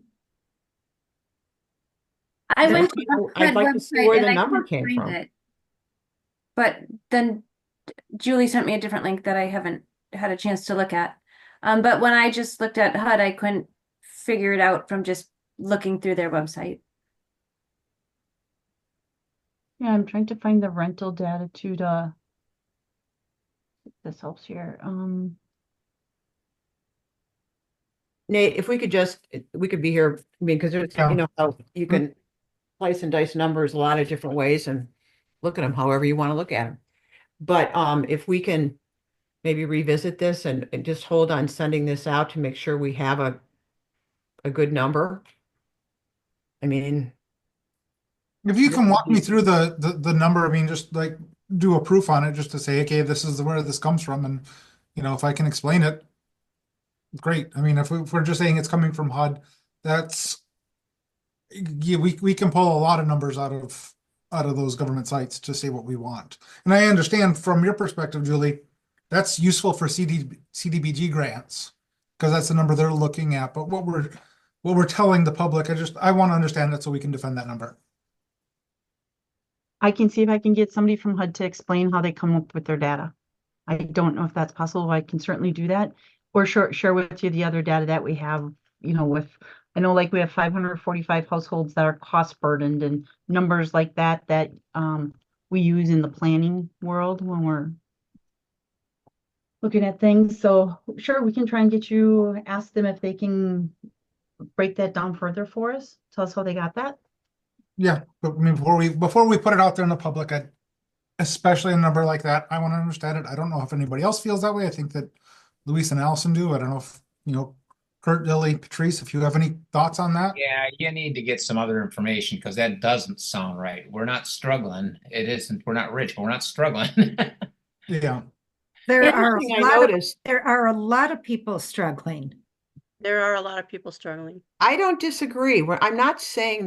I Then went to the I'd HUD like to see website where and the I number couldn't came find from. it. But then Julie sent me a different link that I haven't had a chance to look at. But when I just looked at HUD, I couldn't figure it out from just looking through their website. Yeah, I'm trying to find the rental data too to, if this helps here. Nate, if we could we could be here, I mean, because there's, Yeah. you know, how you can slice and dice numbers a lot of different ways and look at them however you want to look at them. But if we can maybe revisit this and just hold on sending this out to make sure we have a good number. I mean, If you can walk me through the number, I mean, just like do a proof on it, just to say, okay, this is where this comes from, and if I can explain it, great. I mean, if we're just saying it's coming from HUD, that's yeah, we can pull a lot of numbers out of those government sites to say what we want. And I understand from your perspective, Julie, that's useful for CDBG grants because that's the number they're looking at. But what we're telling the public, I want to understand it so we can defend that number. I can see if I can get somebody from HUD to explain how they come up with their data. I don't know if that's possible. I can certainly do that, or share with you the other data that we have, I know like we have 545 households that are cost burdened and numbers like that we use in the planning world when we're looking at things. So sure, we can try and ask them if they can break that down further for us. Tell us how they got that. Yeah, but I mean, before we put it out there in the public, especially a number like that, I want to understand it. I don't know if anybody else feels that way. I think that Luis and Allison do. I don't know if, Kurt, Lily, Patrice, if you have any thoughts on that. Yeah, you need to get some other information because that doesn't sound right. We're not struggling. It isn't, we're not rich, but we're not struggling. Yeah. There are a lot of people struggling. There are a lot of people struggling. I don't disagree. I'm not saying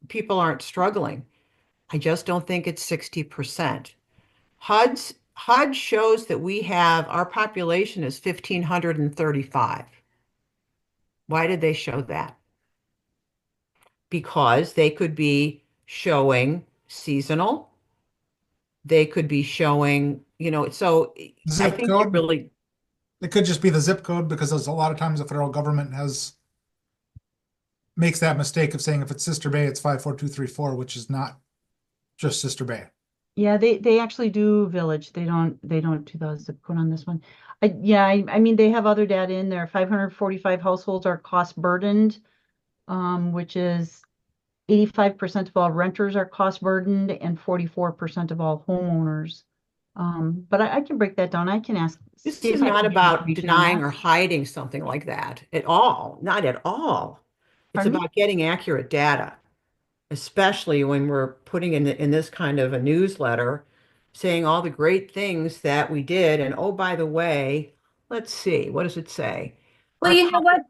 people aren't struggling. I just don't think it's 60%. HUD shows that our population is 1,535. Why did they show that? because they could be showing seasonal. They could be showing, so I Zip think it code? really, It could just be the zip code because there's a lot of times the federal government makes that mistake of saying if it's Sister Bay, it's 54234, which is not just Sister Bay. Yeah, they actually do village. They don't do the zip code on this one. I mean, they have other data in there. 545 households are cost burdened, which is 85% of all renters are cost burdened and 44% of all homeowners. But I can break that down. I can ask. this see if is I not can get about information on denying that. or hiding something like that at all, not at all. It's Pardon me? about getting accurate data, especially when we're putting in this kind of a newsletter, saying all the great things that we did. And oh, by the way, let's see, what does it say? Well, Our you know what,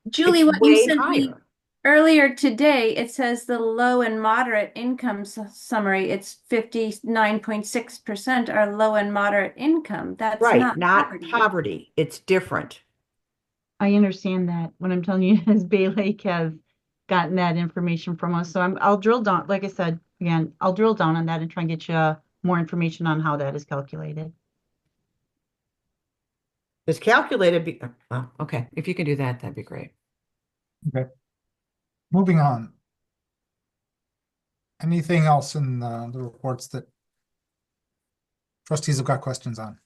Julie, it's what you way sent me higher. earlier today, it says the low and moderate income summary. It's 59.6% are low and moderate income. That's Right, not not poverty. poverty. It's different. I understand that. What I'm telling you is Bay Lake has gotten that information from us. So I'll drill down. Like I said, again, I'll drill down on that and try and get you more information on how that is calculated. It's calculated. Okay, if you can do that, that'd be great. Okay. Moving on. Anything else in the reports that trustees have got questions on?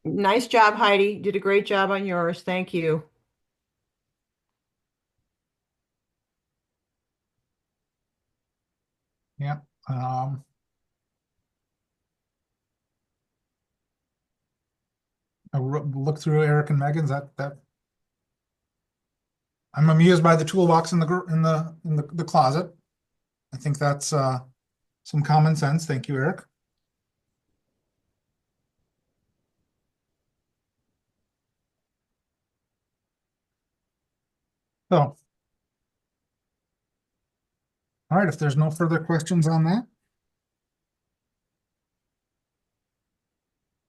Nice job, Heidi. Did a great job on yours. Thank you. Yeah. I looked through Eric and Megan's that I'm amused by the toolbox in the closet. I think that's some common sense. Thank you, Eric. So, all right, if there's no further questions on that.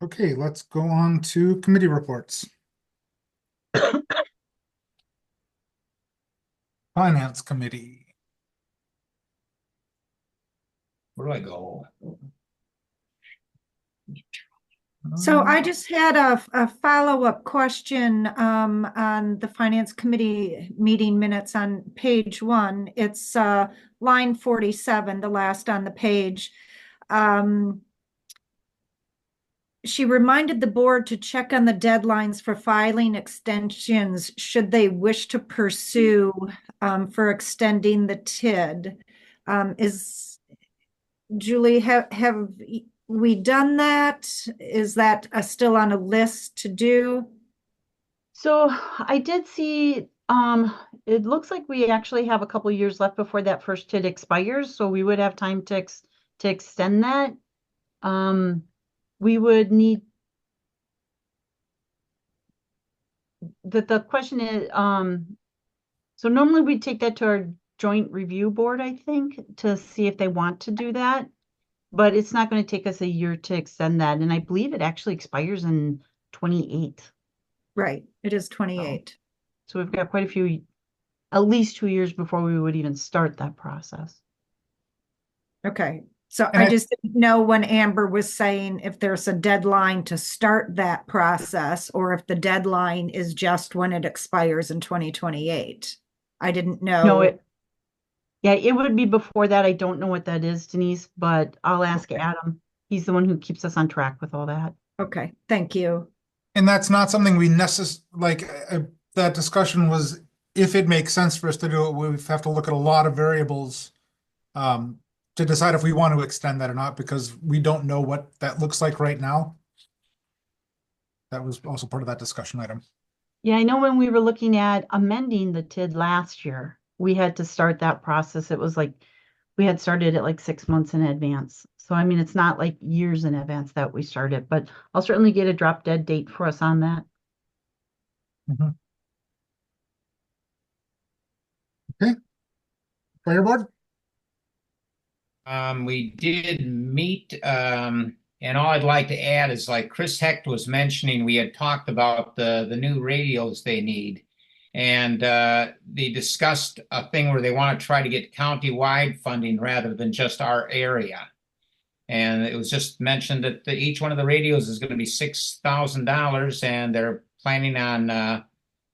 Okay, let's go on to committee reports. Finance Committee. Where do I go? So I just had a follow-up question on the Finance Committee meeting minutes on page 1. It's line 47, the last on the page. She reminded the board to check on the deadlines for filing extensions should they wish to pursue for extending the TID. Julie, have we done that? Is that still on a list to do? So I did see, it looks like we actually have a couple years left before that first TID expires, so we would have time to extend that. We would need the question is, so normally we take that to our joint review board, I think, to see if they want to do that. But it's not going to take us a year to extend that. And I believe it actually expires in 28. Right, it is 28. So we've got quite a few, at least 2 years before we would even start that process. Okay, so And I just didn't know when Amber was saying if there's a deadline to start that process or if the deadline is just when it expires in 2028. I didn't know. No, yeah, it would be before that. I don't know what that is, Denise, but I'll ask Adam. He's the one who keeps us on track with all that. Okay, thank you. And that's not something we that discussion was if it makes sense for us to do it, we have to look at a lot of variables to decide if we want to extend that or not, because we don't know what that looks like right now. That was also part of that discussion item. Yeah, I know when we were looking at amending the TID last year, we had to start that process. It was like we had started it like 6 months in advance. So, I mean, it's not like years in advance that we started, but I'll certainly get a drop dead date for us on that. Mm-hmm. Okay. Fire board? We did meet, and all I'd like to add is like Chris Hecht was mentioning, we had talked about the new radios they need. And they discussed a thing where they want to try to get county-wide funding rather than just our area. And it was just mentioned that each one of the radios is going to be $6,000, and they're planning on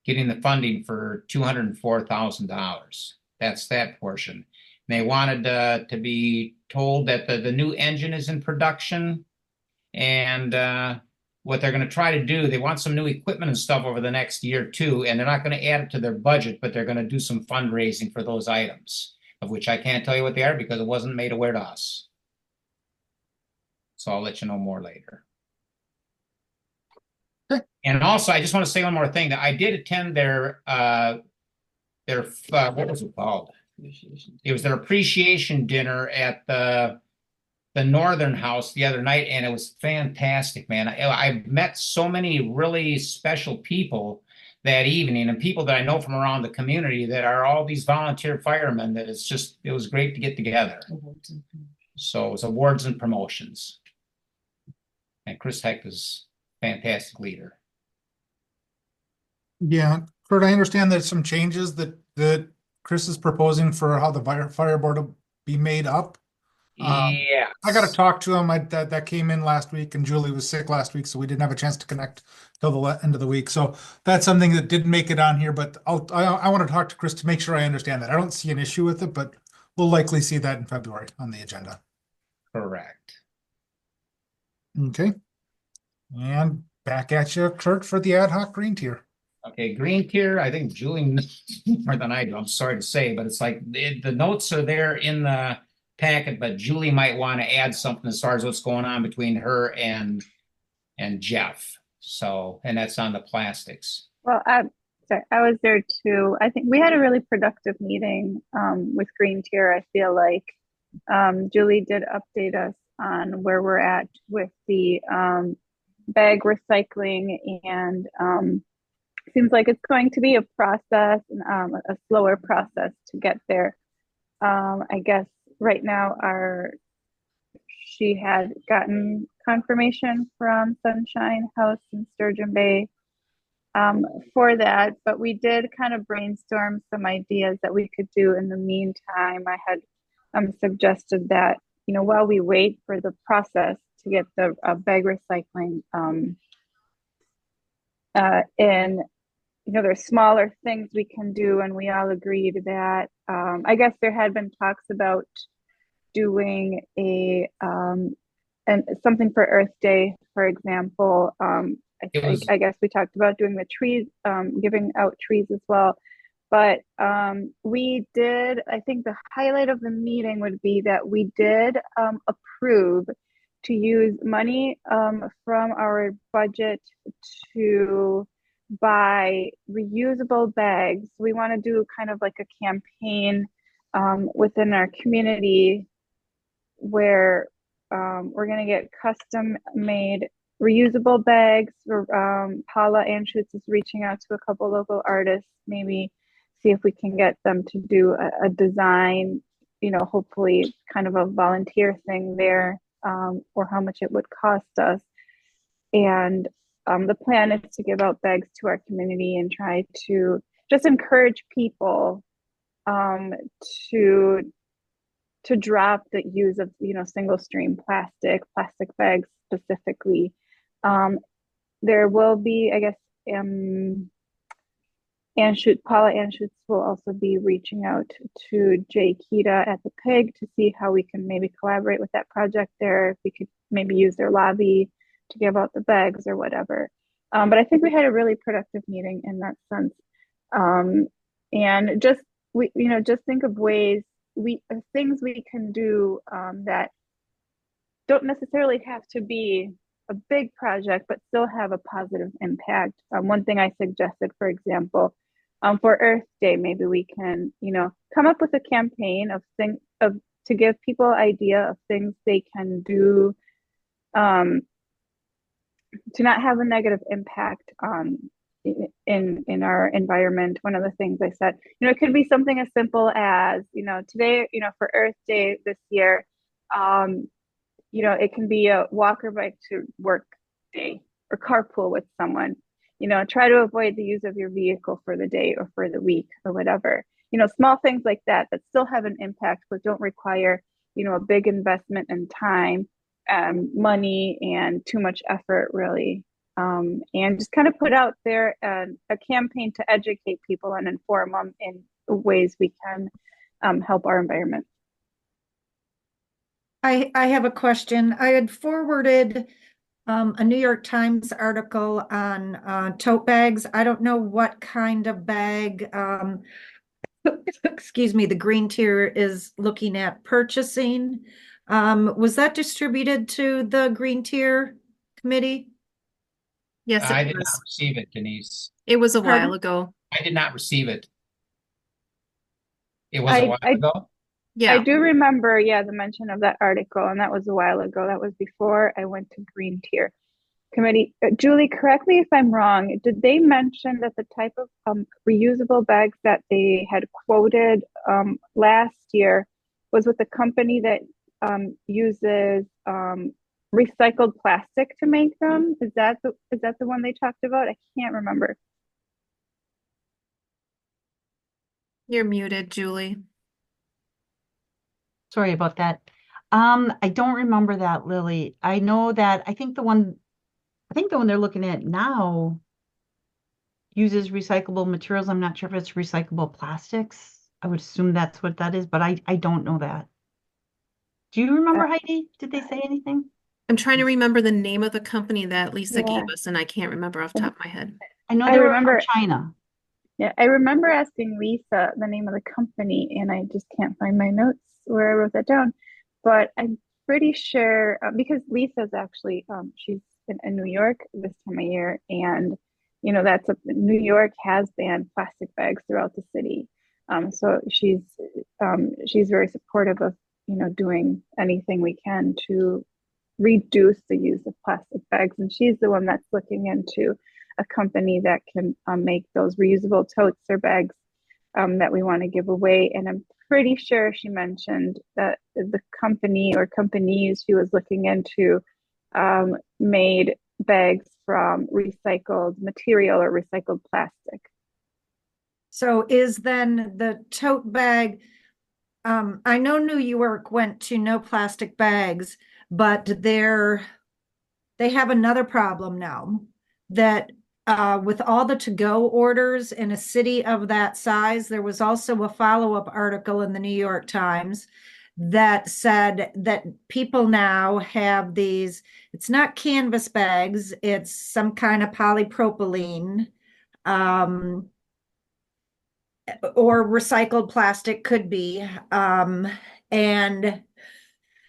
getting the funding for $204,000. That's that portion. And they wanted to be told that the new engine is in production, and what they're going to try to do, they want some new equipment and stuff over the next year too, and they're not going to add it to their budget, but they're going to do some fundraising for those items, of which I can't tell you what they are because it wasn't made aware to us. So I'll let you know more later. And also, I just want to say one more thing, that I did attend their what was it called? It was their appreciation dinner at the Northern House the other night, and it was fantastic, man. I met so many really special people that evening, and people that I know from around the community that are all these volunteer firemen, that it was great to get together. So it was awards and promotions. And Chris Heck is a fantastic leader. Yeah, Kurt, I understand there's some changes that Chris is proposing for how the fire board will be made up. Yeah, I got to talk to him. That came in last week, and Julie was sick last week, so we didn't have a chance to connect till the end of the week. So that's something that didn't make it on here, but I want to talk to Chris to make sure I understand that. I don't see an issue with it, but we'll likely see that in February on the agenda. correct. Okay. And back at you, Kurt, for the ad hoc green tier. Okay, green tier, I think Julie knows more than I do. I'm sorry to say, but it's like the notes are there in the packet, but Julie might want to add something as far as what's going on between her and Jeff. So, and that's on the plastics. Well, sorry, I was there too. I think we had a really productive meeting with Green Tier. I feel like Julie did update us on where we're at with the bag recycling, and seems like it's going to be a process, a slower process to get there. I guess right now she had gotten confirmation from Sunshine House in Sturgeon Bay for that, but we did kind of brainstorm some ideas that we could do in the meantime. I had suggested that, while we wait for the process to get the bag recycling in, there's smaller things we can do, and we all agreed that I guess there had been talks about doing and something for Earth Day, for example. I guess we talked about doing the trees, giving out trees as well. But we did, I think the highlight of the meeting would be that we did approve to use money from our budget to buy reusable bags. We want to do kind of like a campaign within our community where we're going to get custom made reusable bags. Paula Anschutz is reaching out to a couple local artists, maybe see if we can get them to do a design, hopefully kind of a volunteer thing there, or how much it would cost us. And the plan is to give out bags to our community and try to just encourage people to drop the use of single stream plastic bags specifically. There will be, I guess, Paula Anschutz will also be reaching out to Jay Kita at the Pig to see how we can maybe collaborate with that project there. If we could maybe use their lobby to give out the bags or whatever. But I think we had a really productive meeting in that sense. And just think of ways things we can do that don't necessarily have to be a big project, but still have a positive impact. One thing I suggested, for example, for Earth Day, maybe we can, come up with a campaign to give people idea of things they can do to not have a negative impact in our environment. One of the things I said, it could be something as simple as, today, for Earth Day this year, it can be a walk or bike to work day or carpool with someone. try to avoid the use of your vehicle for the day or for the week or whatever. Small things like that still have an impact, but don't require, a big investment in time, money, and too much effort, really. And just kind of put out there a campaign to educate people and inform them in ways we can help our environment. I have a question. I had forwarded a New York Times article on tote bags. I don't know what kind of bag, excuse me, the Green Tier is looking at purchasing. Was that distributed to the Green Tier committee? Yes, I it did not was. receive it, Denise. It was a Pardon? while ago. I did not receive it. It was a while ago? I Yeah. do remember, the mention of that article, and that was a while ago. That was before I went to Green Tier committee. Julie, correct me if I'm wrong. Did they mention that the type of reusable bags that they had quoted last year was with a company that uses recycled plastic to make them? Is that the one they talked about? I can't remember. You're muted, Julie. Sorry about that. I don't remember that, Lily. I know that I think the one they're looking at now uses recyclable materials. I'm not sure if it's recyclable plastics. I would assume that's what that is, but I don't know that. Do you remember, Heidi? Did they say anything? I'm trying to remember the name of the company that Lisa Yeah. gave us, and I can't remember off the top of my head. I know I they were remember- from China. Yeah, I remember asking Lisa the name of the company, and I just can't find my notes where I wrote that down. But I'm pretty sure because Lisa's actually she's in New York this time of year, and New York has banned plastic bags throughout the city. So she's very supportive of doing anything we can to reduce the use of plastic bags, and she's the one that's looking into a company that can make those reusable totes or bags that we want to give away. And I'm pretty sure she mentioned that the company or companies she was looking into made bags from recycled material or recycled plastic. So is then the tote bag, I know New York went to no plastic bags, but they have another problem now that with all the to-go orders in a city of that size, there was also a follow-up article in the New York Times that said that people now have these, it's not canvas bags, it's some kind of polypropylene, or recycled plastic could be, and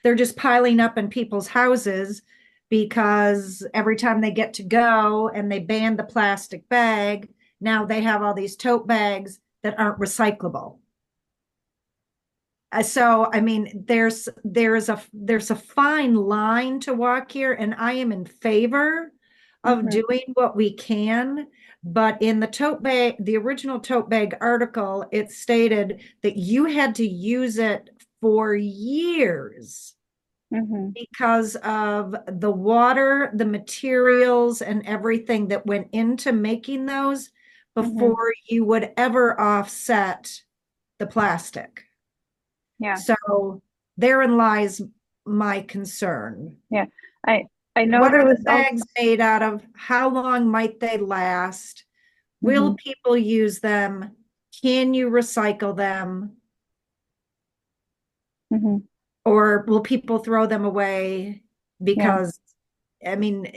they're just piling up in people's houses because every time they get to go and they ban the plastic bag, now they have all these tote bags that aren't recyclable. So, I mean, there's a fine line to walk here, and I am in favor of doing what we can. But in the original tote bag article, it stated that you had to use it for years because of the water, the materials, and everything that went into making those before you would ever offset the plastic. Yeah. So therein lies my concern. Yeah. I know what there are was the bags made out of? How long might they last? Will people use them? Can you recycle them? Or will people throw them away? Because, I mean,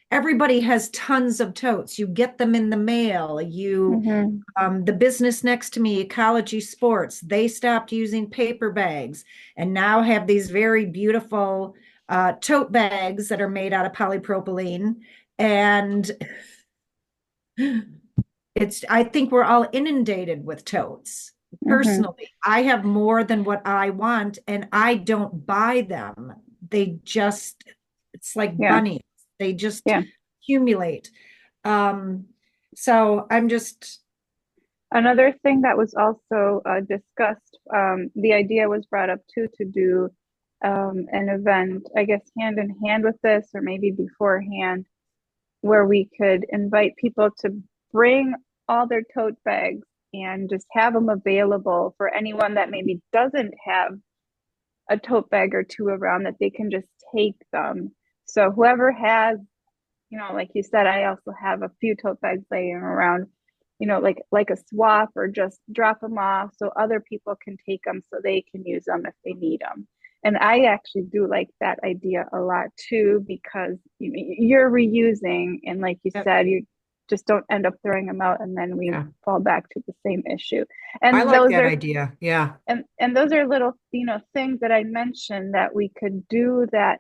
everybody has tons of totes. You get them in the mail. The business next to me, Ecology Sports, they stopped using paper bags and now have these very beautiful tote bags that are made out of polypropylene. And I think we're all inundated with totes. Personally, I have more than what I want, and I don't buy them. It's like bunnies. They just accumulate. So I'm just. Another thing that was also discussed, the idea was brought up too, to do an event, I guess, hand in hand with this, or maybe beforehand, where we could invite people to bring all their tote bags and just have them available for anyone that maybe doesn't have a tote bag or two around, that they can just take them. So whoever has, like you said, I also have a few tote bags laying around, like a swap, or just drop them off so other people can take them so they can use them if they need them. And I actually do like that idea a lot too, because you're reusing, and like you said, you just don't end up throwing them out, and then we fall back to the same issue. And I like those that are idea. Yeah. and those are little, things that I mentioned that we could do, that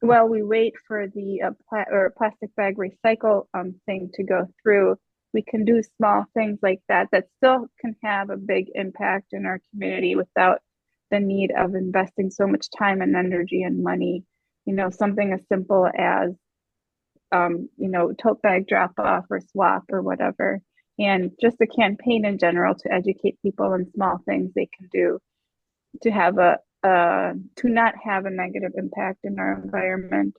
while we wait for the plastic bag recycle thing to go through. We can do small things like that still can have a big impact in our community without the need of investing so much time and energy and money. Something as simple as tote bag drop off or swap or whatever, and just a campaign in general to educate people on small things they can do to have to not have a negative impact in our environment.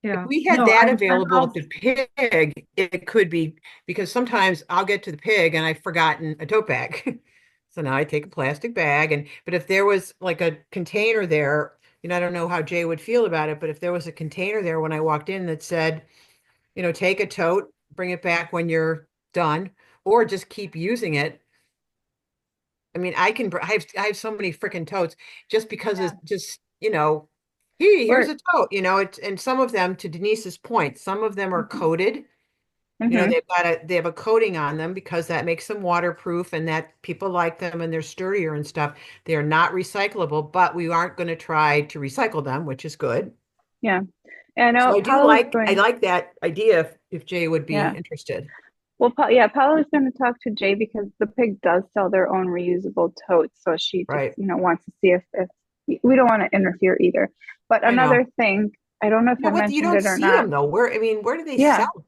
Yeah. If we had No, that I'm available all- at the pig, it could be, because sometimes I'll get to the pig and I've forgotten a tote bag. So now I take a plastic bag, but if there was like a container there, I don't know how Jay would feel about it, but if there was a container there when I walked in that said, take a tote, bring it back when you're done, or just keep using it. I mean, I have so many freaking totes just because it's just, here's a tote, and some of them, to Denise's point, some of them are coated. Mhm. They have a coating on them because that makes them waterproof, and that people like them and they're sturdier and stuff. They are not recyclable, but we aren't going to try to recycle them, which is good. Yeah. And So Paula's I like that idea if Jay would be Yeah. interested. Well, Paula's going to talk to Jay, because the pig does sell their own reusable totes. So she just, Right. wants to see if we don't want to interfere either. But I know. another thing, I don't know if I You mentioned don't it or see not. them though. Where do they Yeah. sell?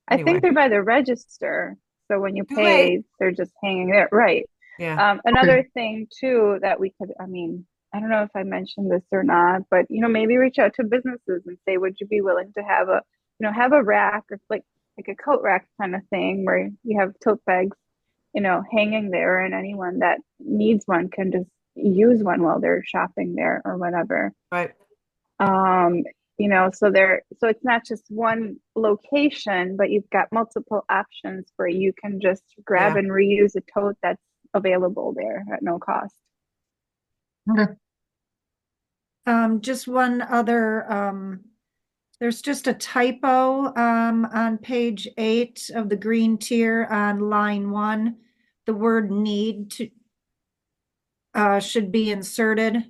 I think Anyway. they're by the register. So when you Too pay, late. they're just hanging there. Right. Yeah. Another thing too that we could, I don't know if I mentioned this or not, but maybe reach out to businesses and say, would you be willing to have a rack, or like a coat rack kind of thing, where you have tote bags, hanging there, and anyone that needs one can just use one while they're shopping there or whatever. Right. So it's not just one location, but you've got multiple options where you can just grab and reuse a tote that's available there at no cost. Okay. Just one other, there's just a typo on page 8 of the green tier on line 1. The word need to should be inserted.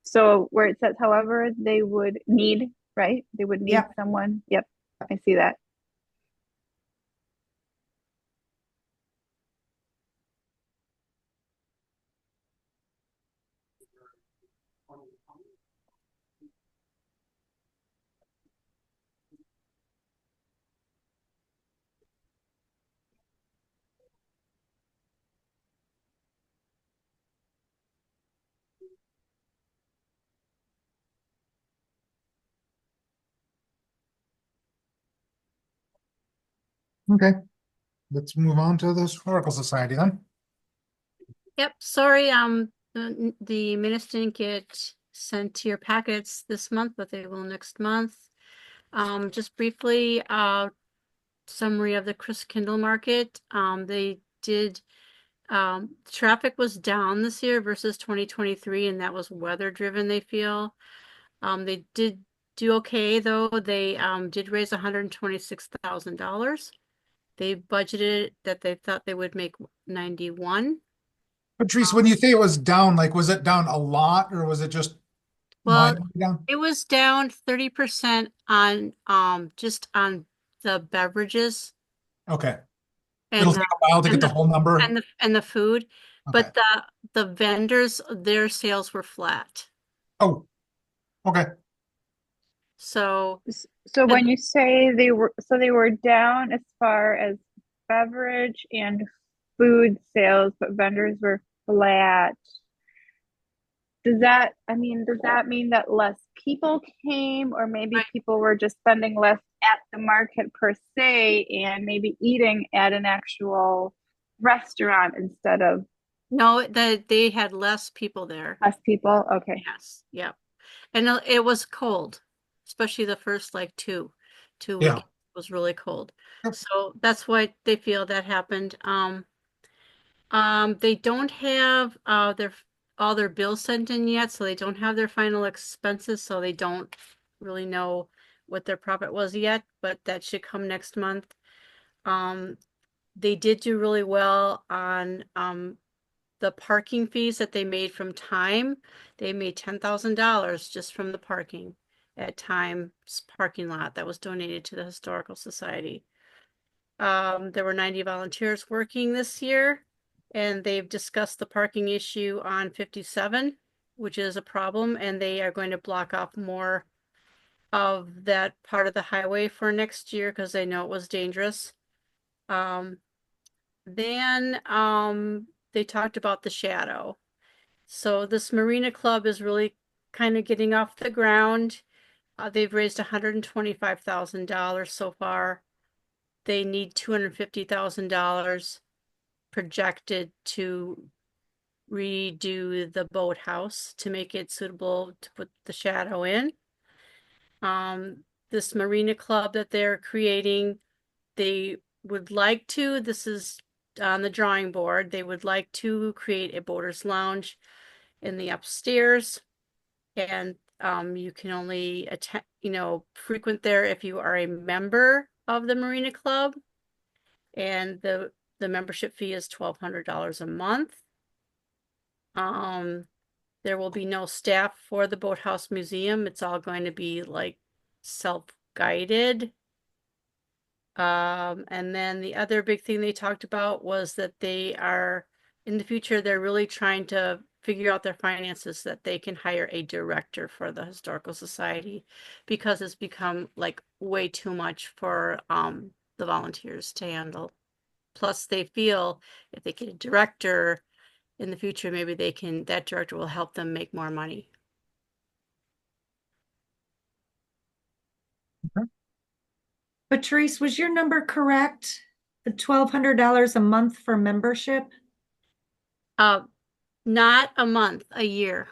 So where it says, however, they would need, right? They would need someone. Yep, I see that. Okay. Let's move on to the Historical Society then. Yep, sorry, the minutes didn't get sent to your packets this month, but they will next month. Just briefly, summary of the Chris Kindle Market. They did, traffic was down this year versus 2023, and that was weather driven, they feel. They did do okay though. They did raise $126,000. They budgeted that they thought they would make 91. Patrice, when you say it was down, like, was it down a lot, or was it just Well, minorly down? it was down 30% on just on the beverages Okay. and It'll take a while to get the whole number. and the food, Okay. but the vendors, their sales were flat. Oh, okay. So when you say they were down as far as beverage and food sales, but vendors were flat. does that mean that less people came, or maybe Right. people were just spending less at the market per se and maybe eating at an actual restaurant instead of No, they had less people there. less people? Okay. Yes, yep. And it was cold, especially the first like two Yeah. weeks was really cold. Yep. So that's why they feel that happened. They don't have all their bills sent in yet, so they don't have their final expenses, so they don't really know what their profit was yet, but that should come next month. They did do really well on the parking fees that they made from Time. They made $10,000 just from the parking at Time's parking lot that was donated to the Historical Society. There were 90 volunteers working this year, and they've discussed the parking issue on 57, which is a problem, and they are going to block off more of that part of the highway for next year because they know it was dangerous. Then they talked about the shadow. So this Marina Club is really kind of getting off the ground. They've raised $125,000 so far. They need $250,000 projected to redo the boathouse to make it suitable to put the shadow in. This Marina Club that they're creating, they would like to, this is on the drawing board, they would like to create a boater's lounge in the upstairs, and you can only attend, frequent there if you are a member of the Marina Club, and the membership fee is $1,200 a month. There will be no staff for the Boathouse Museum. It's all going to be like self-guided. And then the other big thing they talked about was that they are, in the future, they're really trying to figure out their finances, that they can hire a director for the Historical Society, because it's become like way too much for the volunteers to handle. Plus, they feel if they get a director in the future, maybe that director will help them make more money. Patrice, was your number correct? The $1,200 a month for membership? Not a month, a year.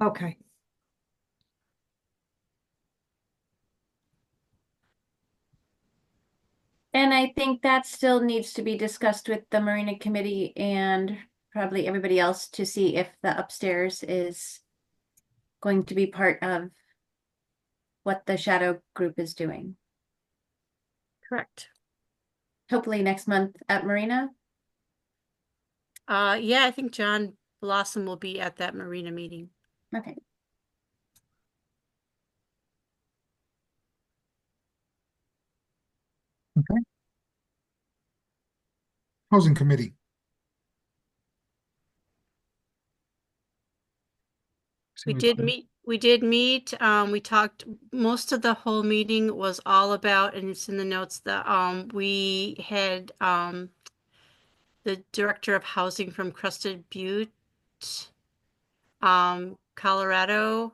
Okay. And I think that still needs to be discussed with the Marina Committee and probably everybody else to see if the upstairs is going to be part of what the shadow group is doing. Correct. Hopefully next month at Marina. Yeah, I think John Blossom will be at that Marina meeting. Okay. Okay. Housing Committee. We did meet. We talked, most of the whole meeting was all about, and it's in the notes, that we had the director of housing from Crested Butte, Colorado,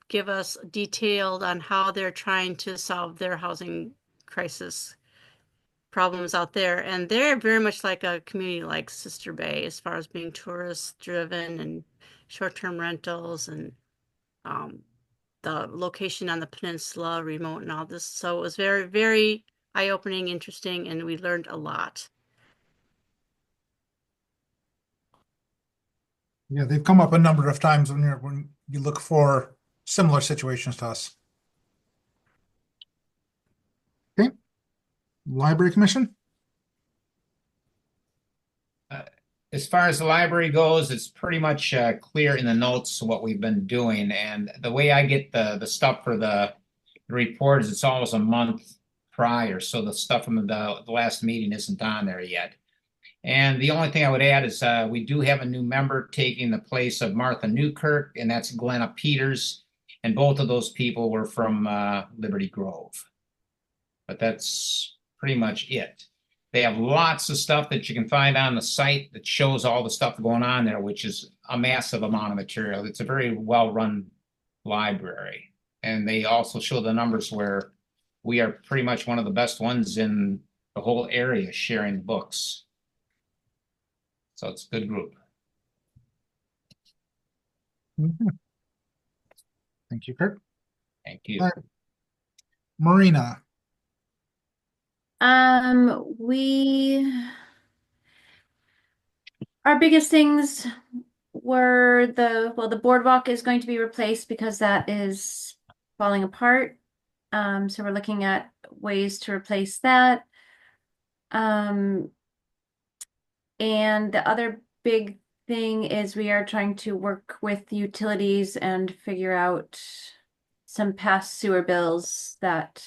give us detailed on how they're trying to solve their housing crisis problems out there. And they're very much like a community like Sister Bay as far as being tourist driven and short-term rentals, and the location on the peninsula, remote and all this. So it was very, very eye-opening, interesting, and we learned a lot. Yeah, they've come up a number of times when you look for similar situations to us. Okay. Library Commission. As far as the library goes, it's pretty much clear in the notes what we've been doing. And the way I get the stuff for the report is it's always a month prior. So the stuff from the last meeting isn't on there yet. And the only thing I would add is we do have a new member taking the place of Martha Newkirk, and that's Glenna Peters. And both of those people were from Liberty Grove. But that's pretty much it. They have lots of stuff that you can find on the site that shows all the stuff going on there, which is a massive amount of material. It's a very well-run library. And they also show the numbers where we are pretty much one of the best ones in the whole area sharing books. So it's a good group. Mhm. Thank you, Kurt. Thank you. All right. Marina. Our biggest things were the boardwalk is going to be replaced because that is falling apart. So we're looking at ways to replace that. And the other big thing is we are trying to work with utilities and figure out some past sewer bills that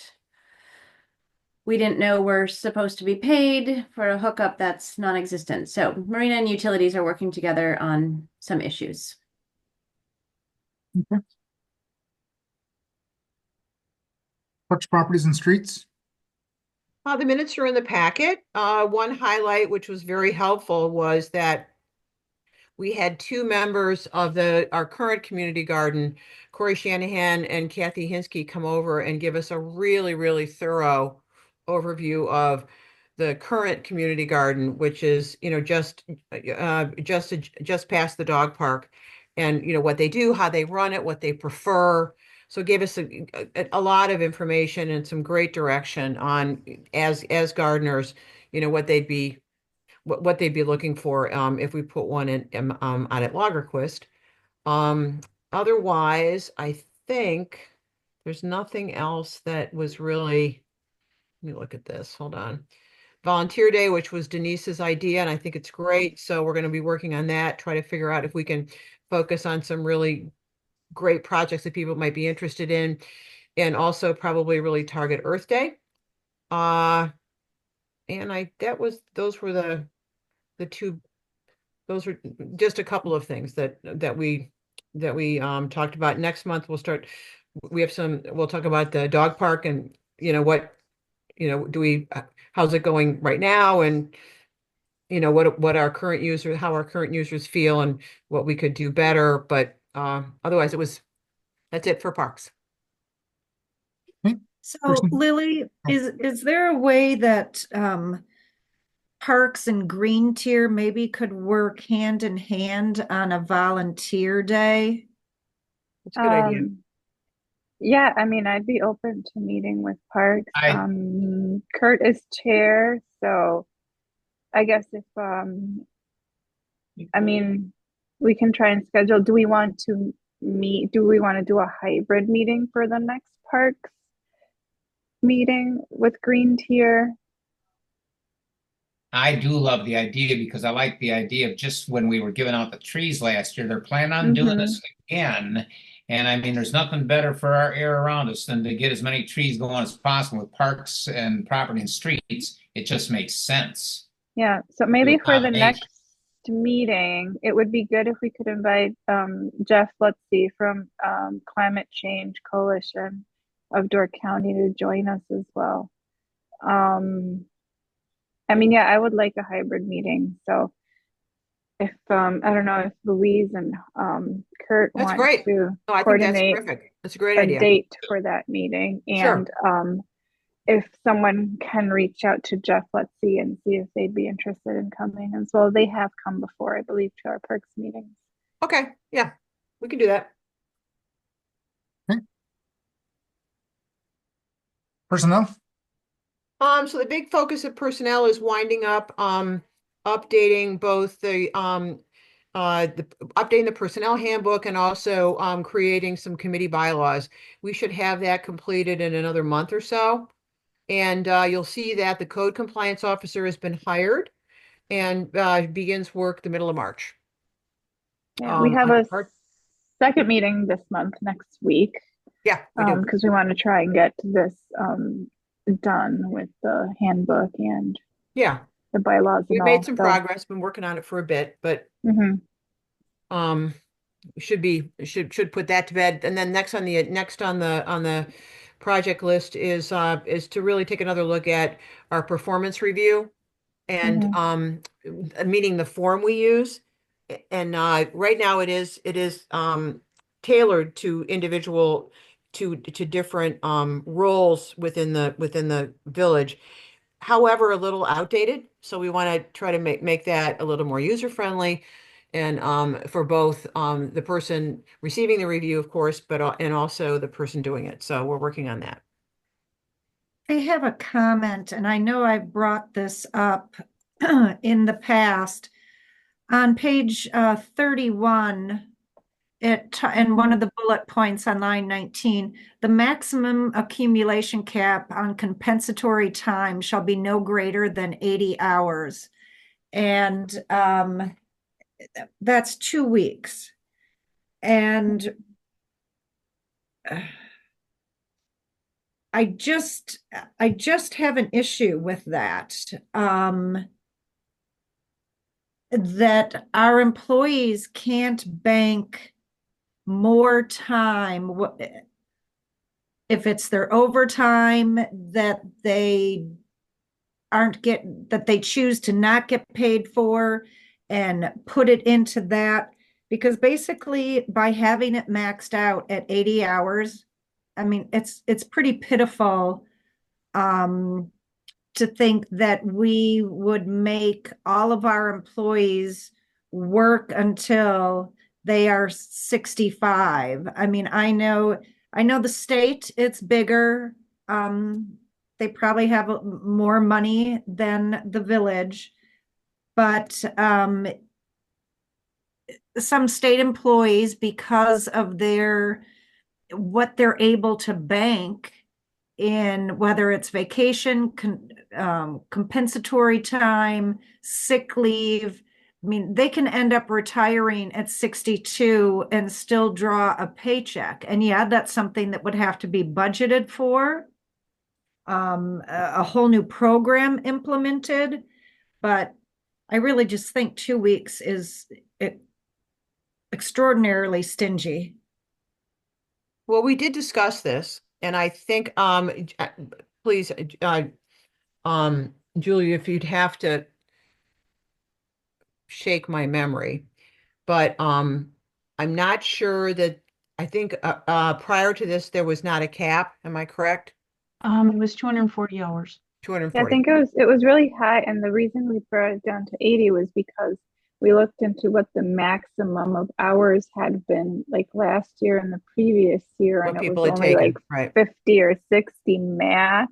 we didn't know were supposed to be paid for a hookup that's non-existent. So Marina and utilities are working together on some issues. Okay. Parks, properties, and streets. The minutes are in the packet. One highlight, which was very helpful, was that we had two members of our current community garden, Corey Shanahan and Kathy Hinsky, come over and give us a really, really thorough overview of the current community garden, which is, just past the dog park, and what they do, how they run it, what they prefer. So it gave us a lot of information and some great direction on as gardeners, what they'd be looking for if we put one in out at Lagerquist. Otherwise, I think there's nothing else that was really. Let me look at this. Hold on. Volunteer Day, which was Denise's idea, and I think it's great. So we're going to be working on that, try to figure out if we can focus on some really great projects that people might be interested in, and also probably really target Earth Day. And those were the two. Those are just a couple of things that we talked about. Next month we'll talk about the dog park and how's it going right now, and what our current users, how our current users feel, and what we could do better. But otherwise that's it for parks. So Lily, is there a way that parks and green tier maybe could work hand in hand on a volunteer day? That's a good idea. Yeah, I mean, I'd be open to meeting with Parks. Kurt is chair, so I guess if I mean, we can try and schedule. Do we want to meet? Do we want to do a hybrid meeting for the next Parks meeting with green tier? I do love the idea because I like the idea of just when we were giving out the trees last year, they're planning on doing this again. And I mean, there's nothing better for our air around us than to get as many trees going as possible with parks and property and streets. It just makes sense. Yeah, so maybe for the combination. next meeting, it would be good if we could invite Jeff Lutzy from Climate Change Coalition of Door County to join us as well. I mean, yeah, I would like a hybrid meeting. So if I don't know if Louise and Kurt That's want great. to No, I think that's coordinate terrific. That's a great a idea. date for that meeting, Sure. and if someone can reach out to Jeff Lutzy and see if they'd be interested in coming as well. They have come before, I believe, to our Parks meetings. Okay, yeah, we can do that. Personnel. So the big focus of personnel is winding up, updating both updating the personnel handbook and also creating some committee bylaws. We should have that completed in another month or so. And you'll see that the code compliance officer has been hired and begins work the middle of March. Yeah, we have a our- second meeting this month, next week, Yeah, we do. because we want to try and get this done with the handbook and Yeah, the bylaws we've and made all. some So, progress, been working on it for a bit, but mhm. should put that to bed. And then next on the project list is to really take another look at our performance review and meaning the form we use, and right now it is tailored to individual to different roles within the village. However, a little outdated, so we want to try to make that a little more user friendly, and for both the person receiving the review, of course, but and also the person doing it. So we're working on that. I have a comment, and I know I brought this up in the past. On page 31, and one of the bullet points on line 19, the maximum accumulation cap on compensatory time shall be no greater than 80 hours. And that's 2 weeks. And I just have an issue with that. That our employees can't bank more time if it's their overtime that they choose to not get paid for, and put it into that, because basically by having it maxed out at 80 hours, I mean, it's pretty pitiful to think that we would make all of our employees work until they are 65. I mean, I know the state, it's bigger. They probably have more money than the village, but some state employees, because of what they're able to bank in, whether it's vacation, compensatory time, sick leave, I mean, they can end up retiring at 62 and still draw a paycheck. And yeah, that's something that would have to be budgeted for, a whole new program implemented. But I really just think 2 weeks is extraordinarily stingy. Well, we did discuss this, and I think, please, Julia, if you'd have to shake my memory, but I'm not sure that, I think prior to this, there was not a cap. Am I correct? It was 240 hours. Yeah, I 240. think it was really high, and the reason we brought it down to 80 was because we looked into what the maximum of hours had been like last year and the previous year, What and it people was had only taken, like right. 50 or 60 max,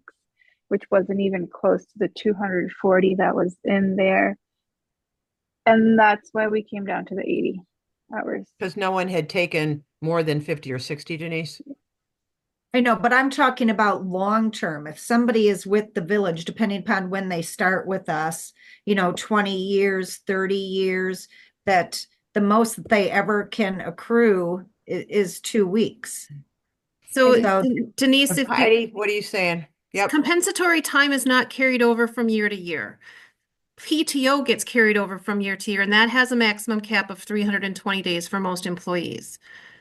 which wasn't even close to the 240 that was in there. And that's why we came down to the 80 hours. Because no one had taken more than 50 or 60, Denise. I know, but I'm talking about long term. If somebody is with the village, depending upon when they start with us, 20 years, 30 years, that the most that they ever can accrue is 2 weeks. So So- Denise, if Heidi, what are you saying? Yep. compensatory time is not carried over from year to year. PTO gets carried over from year to year, and that has a maximum cap of 320 days for most employees.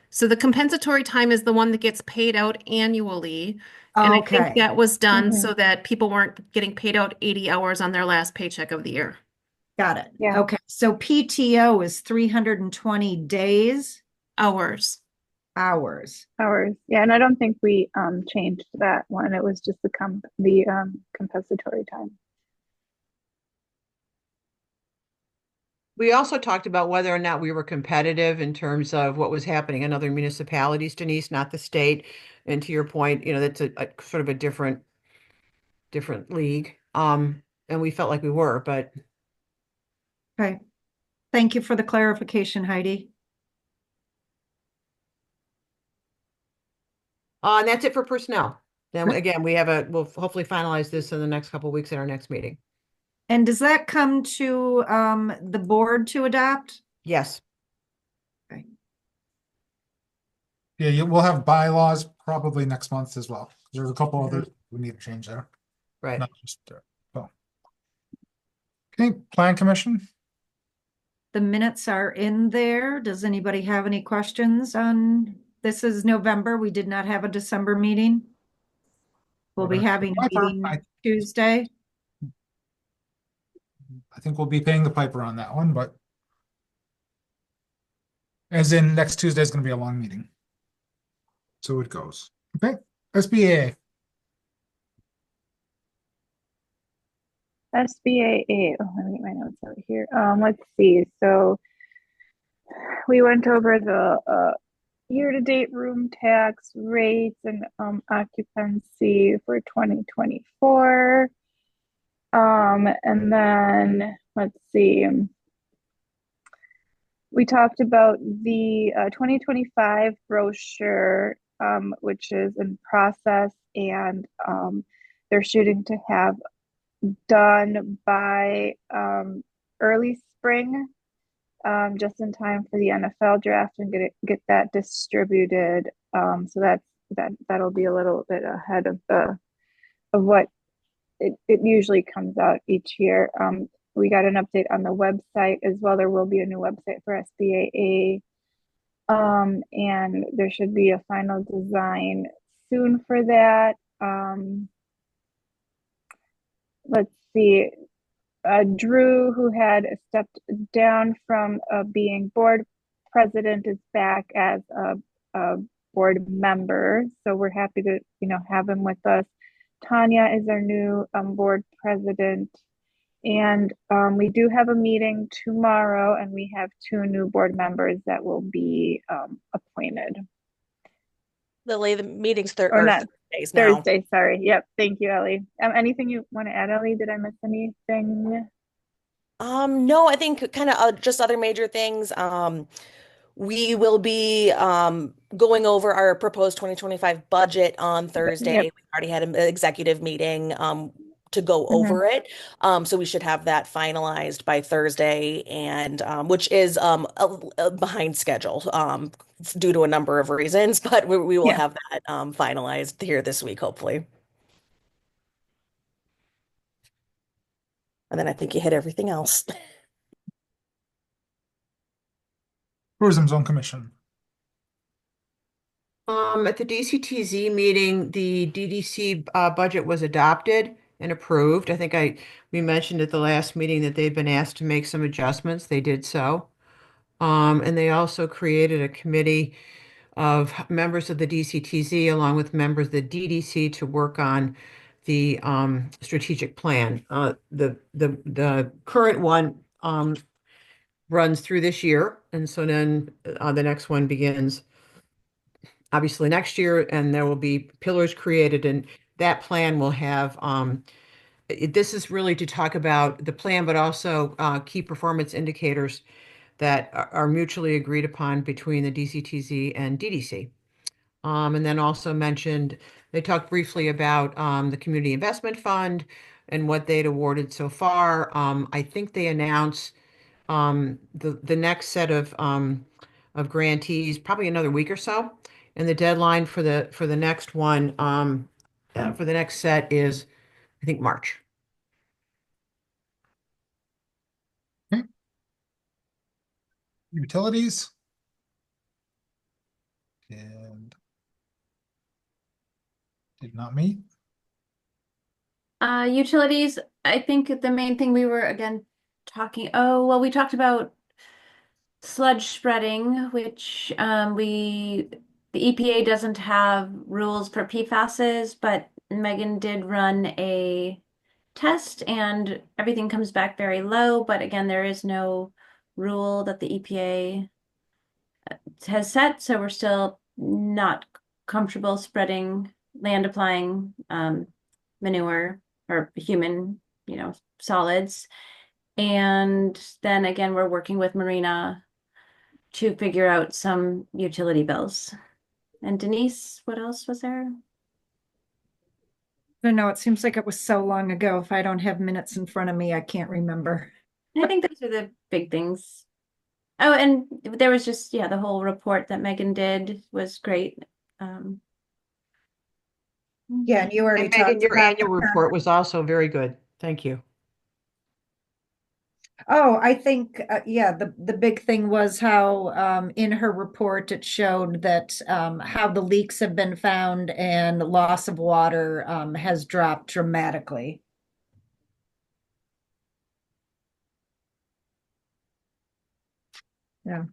So the compensatory time is the one that gets paid out annually. And I think Okay. that was done Mhm. so that people weren't getting paid out 80 hours on their last paycheck of the year. Got it. Yeah. Okay. So PTO is 320 days, Hours. hours. Hours. Yeah, and I don't think we changed that one. It was just the compensatory time. We also talked about whether or not we were competitive in terms of what was happening in other municipalities, Denise, not the state. And to your point, that's a sort of a different league. And we felt like we were, but Okay. Thank you for the clarification, Heidi. and that's it for personnel. Then again, we'll hopefully finalize this in the next couple of weeks at our next meeting. And does that come to the board to adopt? Yes. Yeah, we'll have bylaws probably next month as well. There's a couple others we need to change there. Right. Not just there. So. Okay, Plan Commission. The minutes are in there. Does anybody have any questions on, this is November. We did not have a December meeting. We'll be having a meeting Tuesday. I think we'll be paying the piper on that one, but As in next Tuesday is going to be a long meeting. So it goes. Okay, SBA. SBAA. Oh, let me get my notes out here. Let's see. So we went over the year-to-date room tax rates and occupancy for 2024. And then let's see. We talked about the 2025 brochure, which is in process, and they're shooting to have done by early spring, just in time for the NFL draft and get that distributed. So that'll be a little bit ahead of what it usually comes out each year. We got an update on the website as well. There will be a new website for SBAA. And there should be a final design soon for that. Let's see. Drew, who had stepped down from being board president, is back as a board member. So we're happy to, have him with us. Tanya is our new board president. And we do have a meeting tomorrow, and we have 2 new board members that will be appointed. Lily, the meeting's Or not, Thursdays now. Thursday, sorry. Yep. Thank you, Ellie. Anything you want to add, Ellie? Did I miss anything? No, I think kind of just other major things. We will be going over our proposed 2025 budget on Thursday. Yep. We already had an executive meeting to go over it. So we should have that finalized by Thursday, and which is behind schedule due to a number of reasons, but we will have that finalized here this week, hopefully. And then I think you hit everything else. Tourism Zone Commission. At the DCTZ meeting, the DDC budget was adopted and approved. I think we mentioned at the last meeting that they'd been asked to make some adjustments. They did so. And they also created a committee of members of the DCTZ along with members of the DDC to work on the strategic plan. The current one runs through this year, and so then the next one begins obviously next year, and there will be pillars created, and that plan will have this is really to talk about the plan, but also key performance indicators that are mutually agreed upon between the DCTZ and DDC. And then also mentioned, they talked briefly about the Community Investment Fund and what they'd awarded so far. I think they announced the next set of grantees probably another week or so, and the deadline for the next one for the next set is I think March. Okay. Utilities. And did not meet. Utilities, I think the main thing we were again talking, we talked about sludge spreading, which the EPA doesn't have rules for PFASs, but Megan did run a test and everything comes back very low. But again, there is no rule that the EPA has set, so we're still not comfortable spreading land applying manure or human, solids. And then again, we're working with Marina to figure out some utility bills. And Denise, what else was there? I don't know. It seems like it was so long ago. If I don't have minutes in front of me, I can't remember. I think those are the big things. Oh, and there was just, the whole report that Megan did was great. Yeah, and you already And Megan, talked your about annual report was also very good. Thank you. Oh, I think, the big thing was how in her report it showed that how the leaks have been found and loss of water has dropped dramatically. Yeah.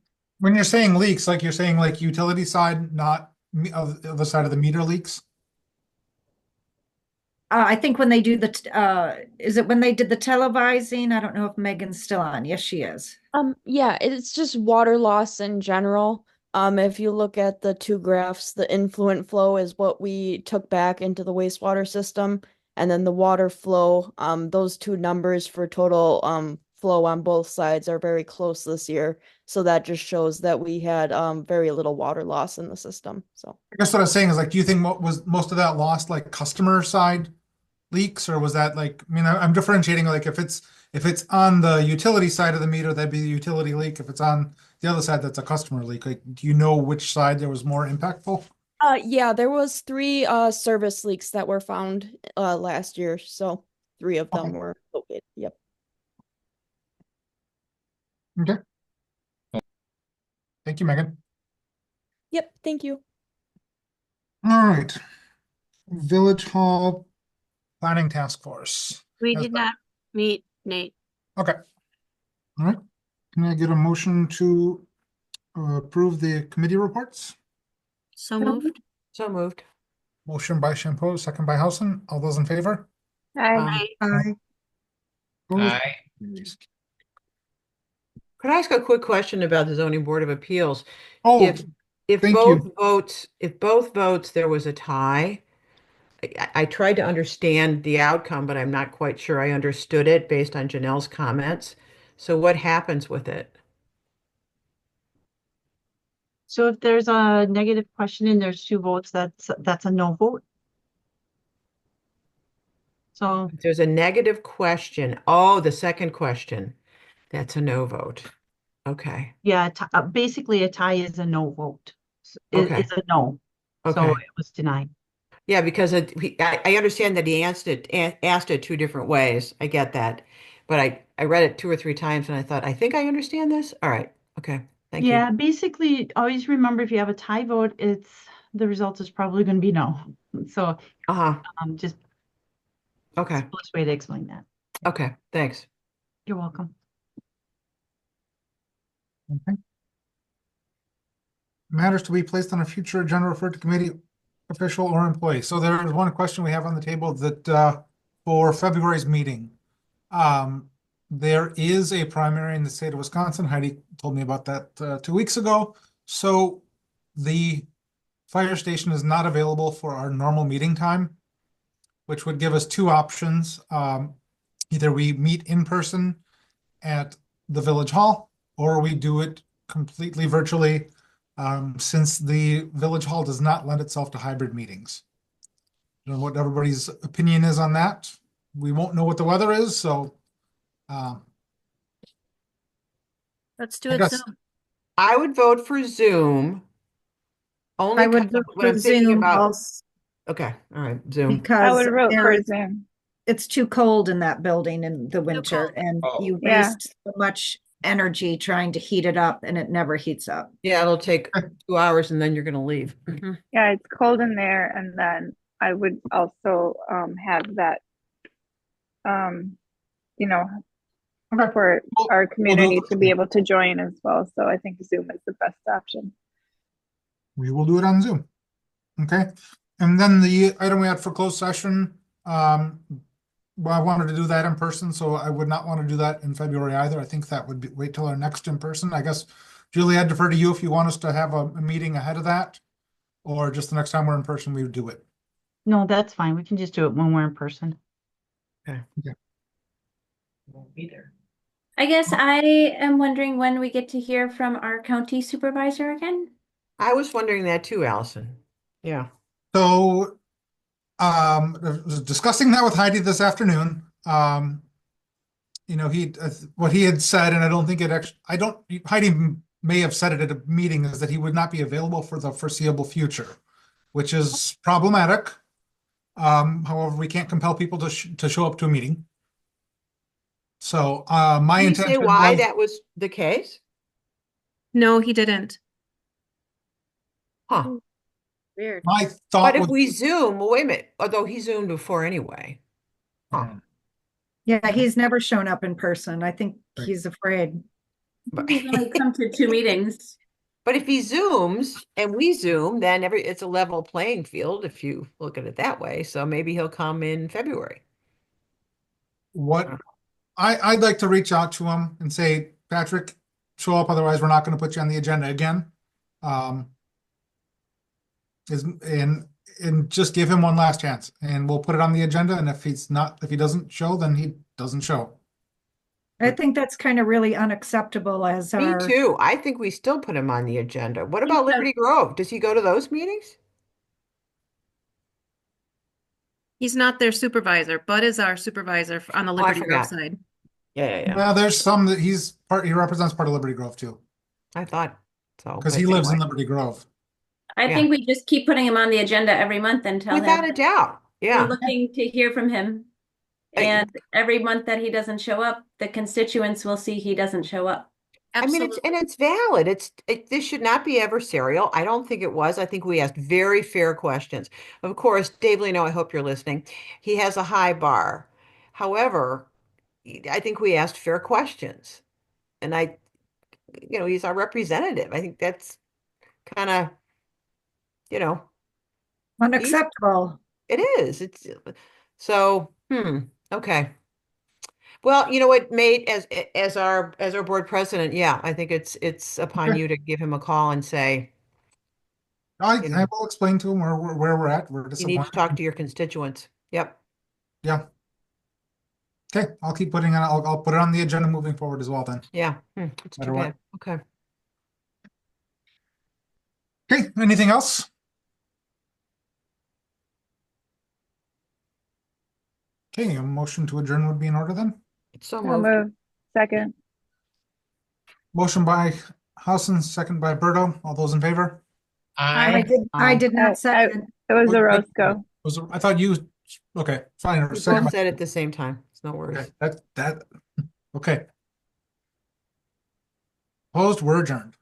When you're saying leaks, like you're saying like utility side, not of the other side of the meter leaks? I think when they do is it when they did the televising? I don't know if Megan's still on. Yes, she is. Yeah, it's just water loss in general. If you look at the two graphs, the influent flow is what we took back into the wastewater system, and then the water flow, those two numbers for total flow on both sides are very close this year. So that just shows that we had very little water loss in the system. So I guess what I was saying is like, do you think what was most of that lost like customer side leaks, or was that like, I mean, I'm differentiating like if it's on the utility side of the meter, that'd be the utility leak. If it's on the other side, that's a customer leak. Like, do you know which side there was more impactful? yeah, there was 3 service leaks that were found last year. So 3 of them were located. Yep. Okay. Thank you, Megan. Yep, thank you. All right. Village Hall Planning Task Force. We Has did that- not meet, Nate. Okay. All right. Can I get a motion to approve the committee reports? So moved. So moved. Motion by Shampo, second by Housen. All those in favor? Aye. Aye. Opposed? Aye. Could I ask a quick question about the zoning board of appeals? Oh, If thank both you. votes, there was a tie, I tried to understand the outcome, but I'm not quite sure I understood it based on Janelle's comments. So what happens with it? So if there's a negative question and there's 2 votes, that's a no vote. So If there's a negative question, oh, the second question, that's a no vote. Okay, yeah, basically a tie is a no vote. Okay. It's a no. So okay. it was denied. Yeah, because I understand that he asked it 2 different ways. I get that. But I read it 2 or 3 times and I thought, I think I understand this. All right. Okay. Thank you. Yeah, basically, always remember if you have a tie vote, the result is probably going to be no. So Uh-huh. just Okay. simplest way to explain that. Okay. Thanks. You're welcome. Okay. Matters to be placed on a future agenda referred to committee official or employee. So there is one question we have on the table that for February's meeting. There is a primary in the state of Wisconsin. Heidi told me about that 2 weeks ago. So the fire station is not available for our normal meeting time, which would give us 2 options. Either we meet in person at the village hall, or we do it completely virtually, since the village hall does not lend itself to hybrid meetings. I don't know what everybody's opinion is on that. We won't know what the weather is, so Let's do I it guess- soon. I would vote for Zoom. Only I would vote when I'm for thinking Zoom about, also okay, all right, Zoom. I would because vote there for is- Zoom. it's too cold in that building in the winter, cold. and Oh. you Yeah. waste so much energy trying to heat it up, and it never heats up. Yeah, it'll take 2 hours and then you're going to leave. Yeah, it's cold in there, and then I would also have that, you know, Okay. for We'll- our community it to be able to join as well. So I think Zoom is the best option. we will do it on Zoom. Okay, and then the item we had for closed session, well, I wanted to do that in person, so I would not want to do that in February either. I think that would be, wait till our next in person. I guess, Julie, I'd defer to you if you want us to have a meeting ahead of that, or just the next time we're in person, we would do it. No, that's fine. We can just do it when we're in person. Won't be there. I guess I am wondering when we get to hear from our county supervisor again. I was wondering that too, Allison. Yeah. So, I was discussing that with Heidi this afternoon. You know, what he had said, and I don't think it actually, Heidi may have said it at a meeting, is that he would not be available for the foreseeable future, which is problematic. However, we can't compel people to show up to a meeting. So, my Can you say intention why was, that was the case? No, he didn't. Huh. Weird. my thought But if was, we Zoom, well, wait a minute, although he Zoomed before anyway. Huh. Yeah, he's never shown up in person. I think Right. he's afraid. But- He's only come to 2 meetings. But if he Zooms and we Zoom, then it's a level playing field if you look at it that way. So maybe he'll come in February. What I'd like to reach out to him and say, Patrick, show up, otherwise we're not going to put you on the agenda again. And just give him one last chance, and we'll put it on the agenda. And if he doesn't show, then he doesn't show. I think that's kind of really unacceptable as Me our, too. I think we still put him on the agenda. What think about so. Liberty Grove? Does he go to those meetings? He's not their supervisor. Bud is our supervisor on the I Liberty Grove forgot. side. Yeah. Well, there's some that he represents part of Liberty Grove too, I thought so. because but he lives in anyway. Liberty Grove. I Yeah. think we just keep putting him on the agenda every month and tell Without him a doubt. we're Yeah. looking to hear from him. Hey. And every month that he doesn't show up, the constituents will see he doesn't show up. I mean, it's valid. This should not be adversarial. I don't think it was. I think we asked very fair questions. Of course, Dave Leno, I hope you're listening. He has a high bar. However, I think we asked fair questions. And he's our representative. I think that's kind of, unacceptable. it is. Okay. Well, you know what, mate, as our board president, yeah, I think it's upon Okay. you to give him a call and say, I will explain to him where we're at. We're you need to disappointed. talk to your constituents. Yep. Yeah. Okay, I'll keep putting it. I'll put it on the agenda moving forward as well then. Yeah. It's too Matter what. bad. Okay. Okay, anything else? Okay, a motion to adjourn would be in order then. So So moved. moved. Second. Motion by Housen, second by Berto. All those in favor? I did Uh, not second. It was Was a that- Roscoe. I thought you, okay, fine. We Second both by- said at the same time. It's no worries. Okay, okay. Opposed, we're adjourned.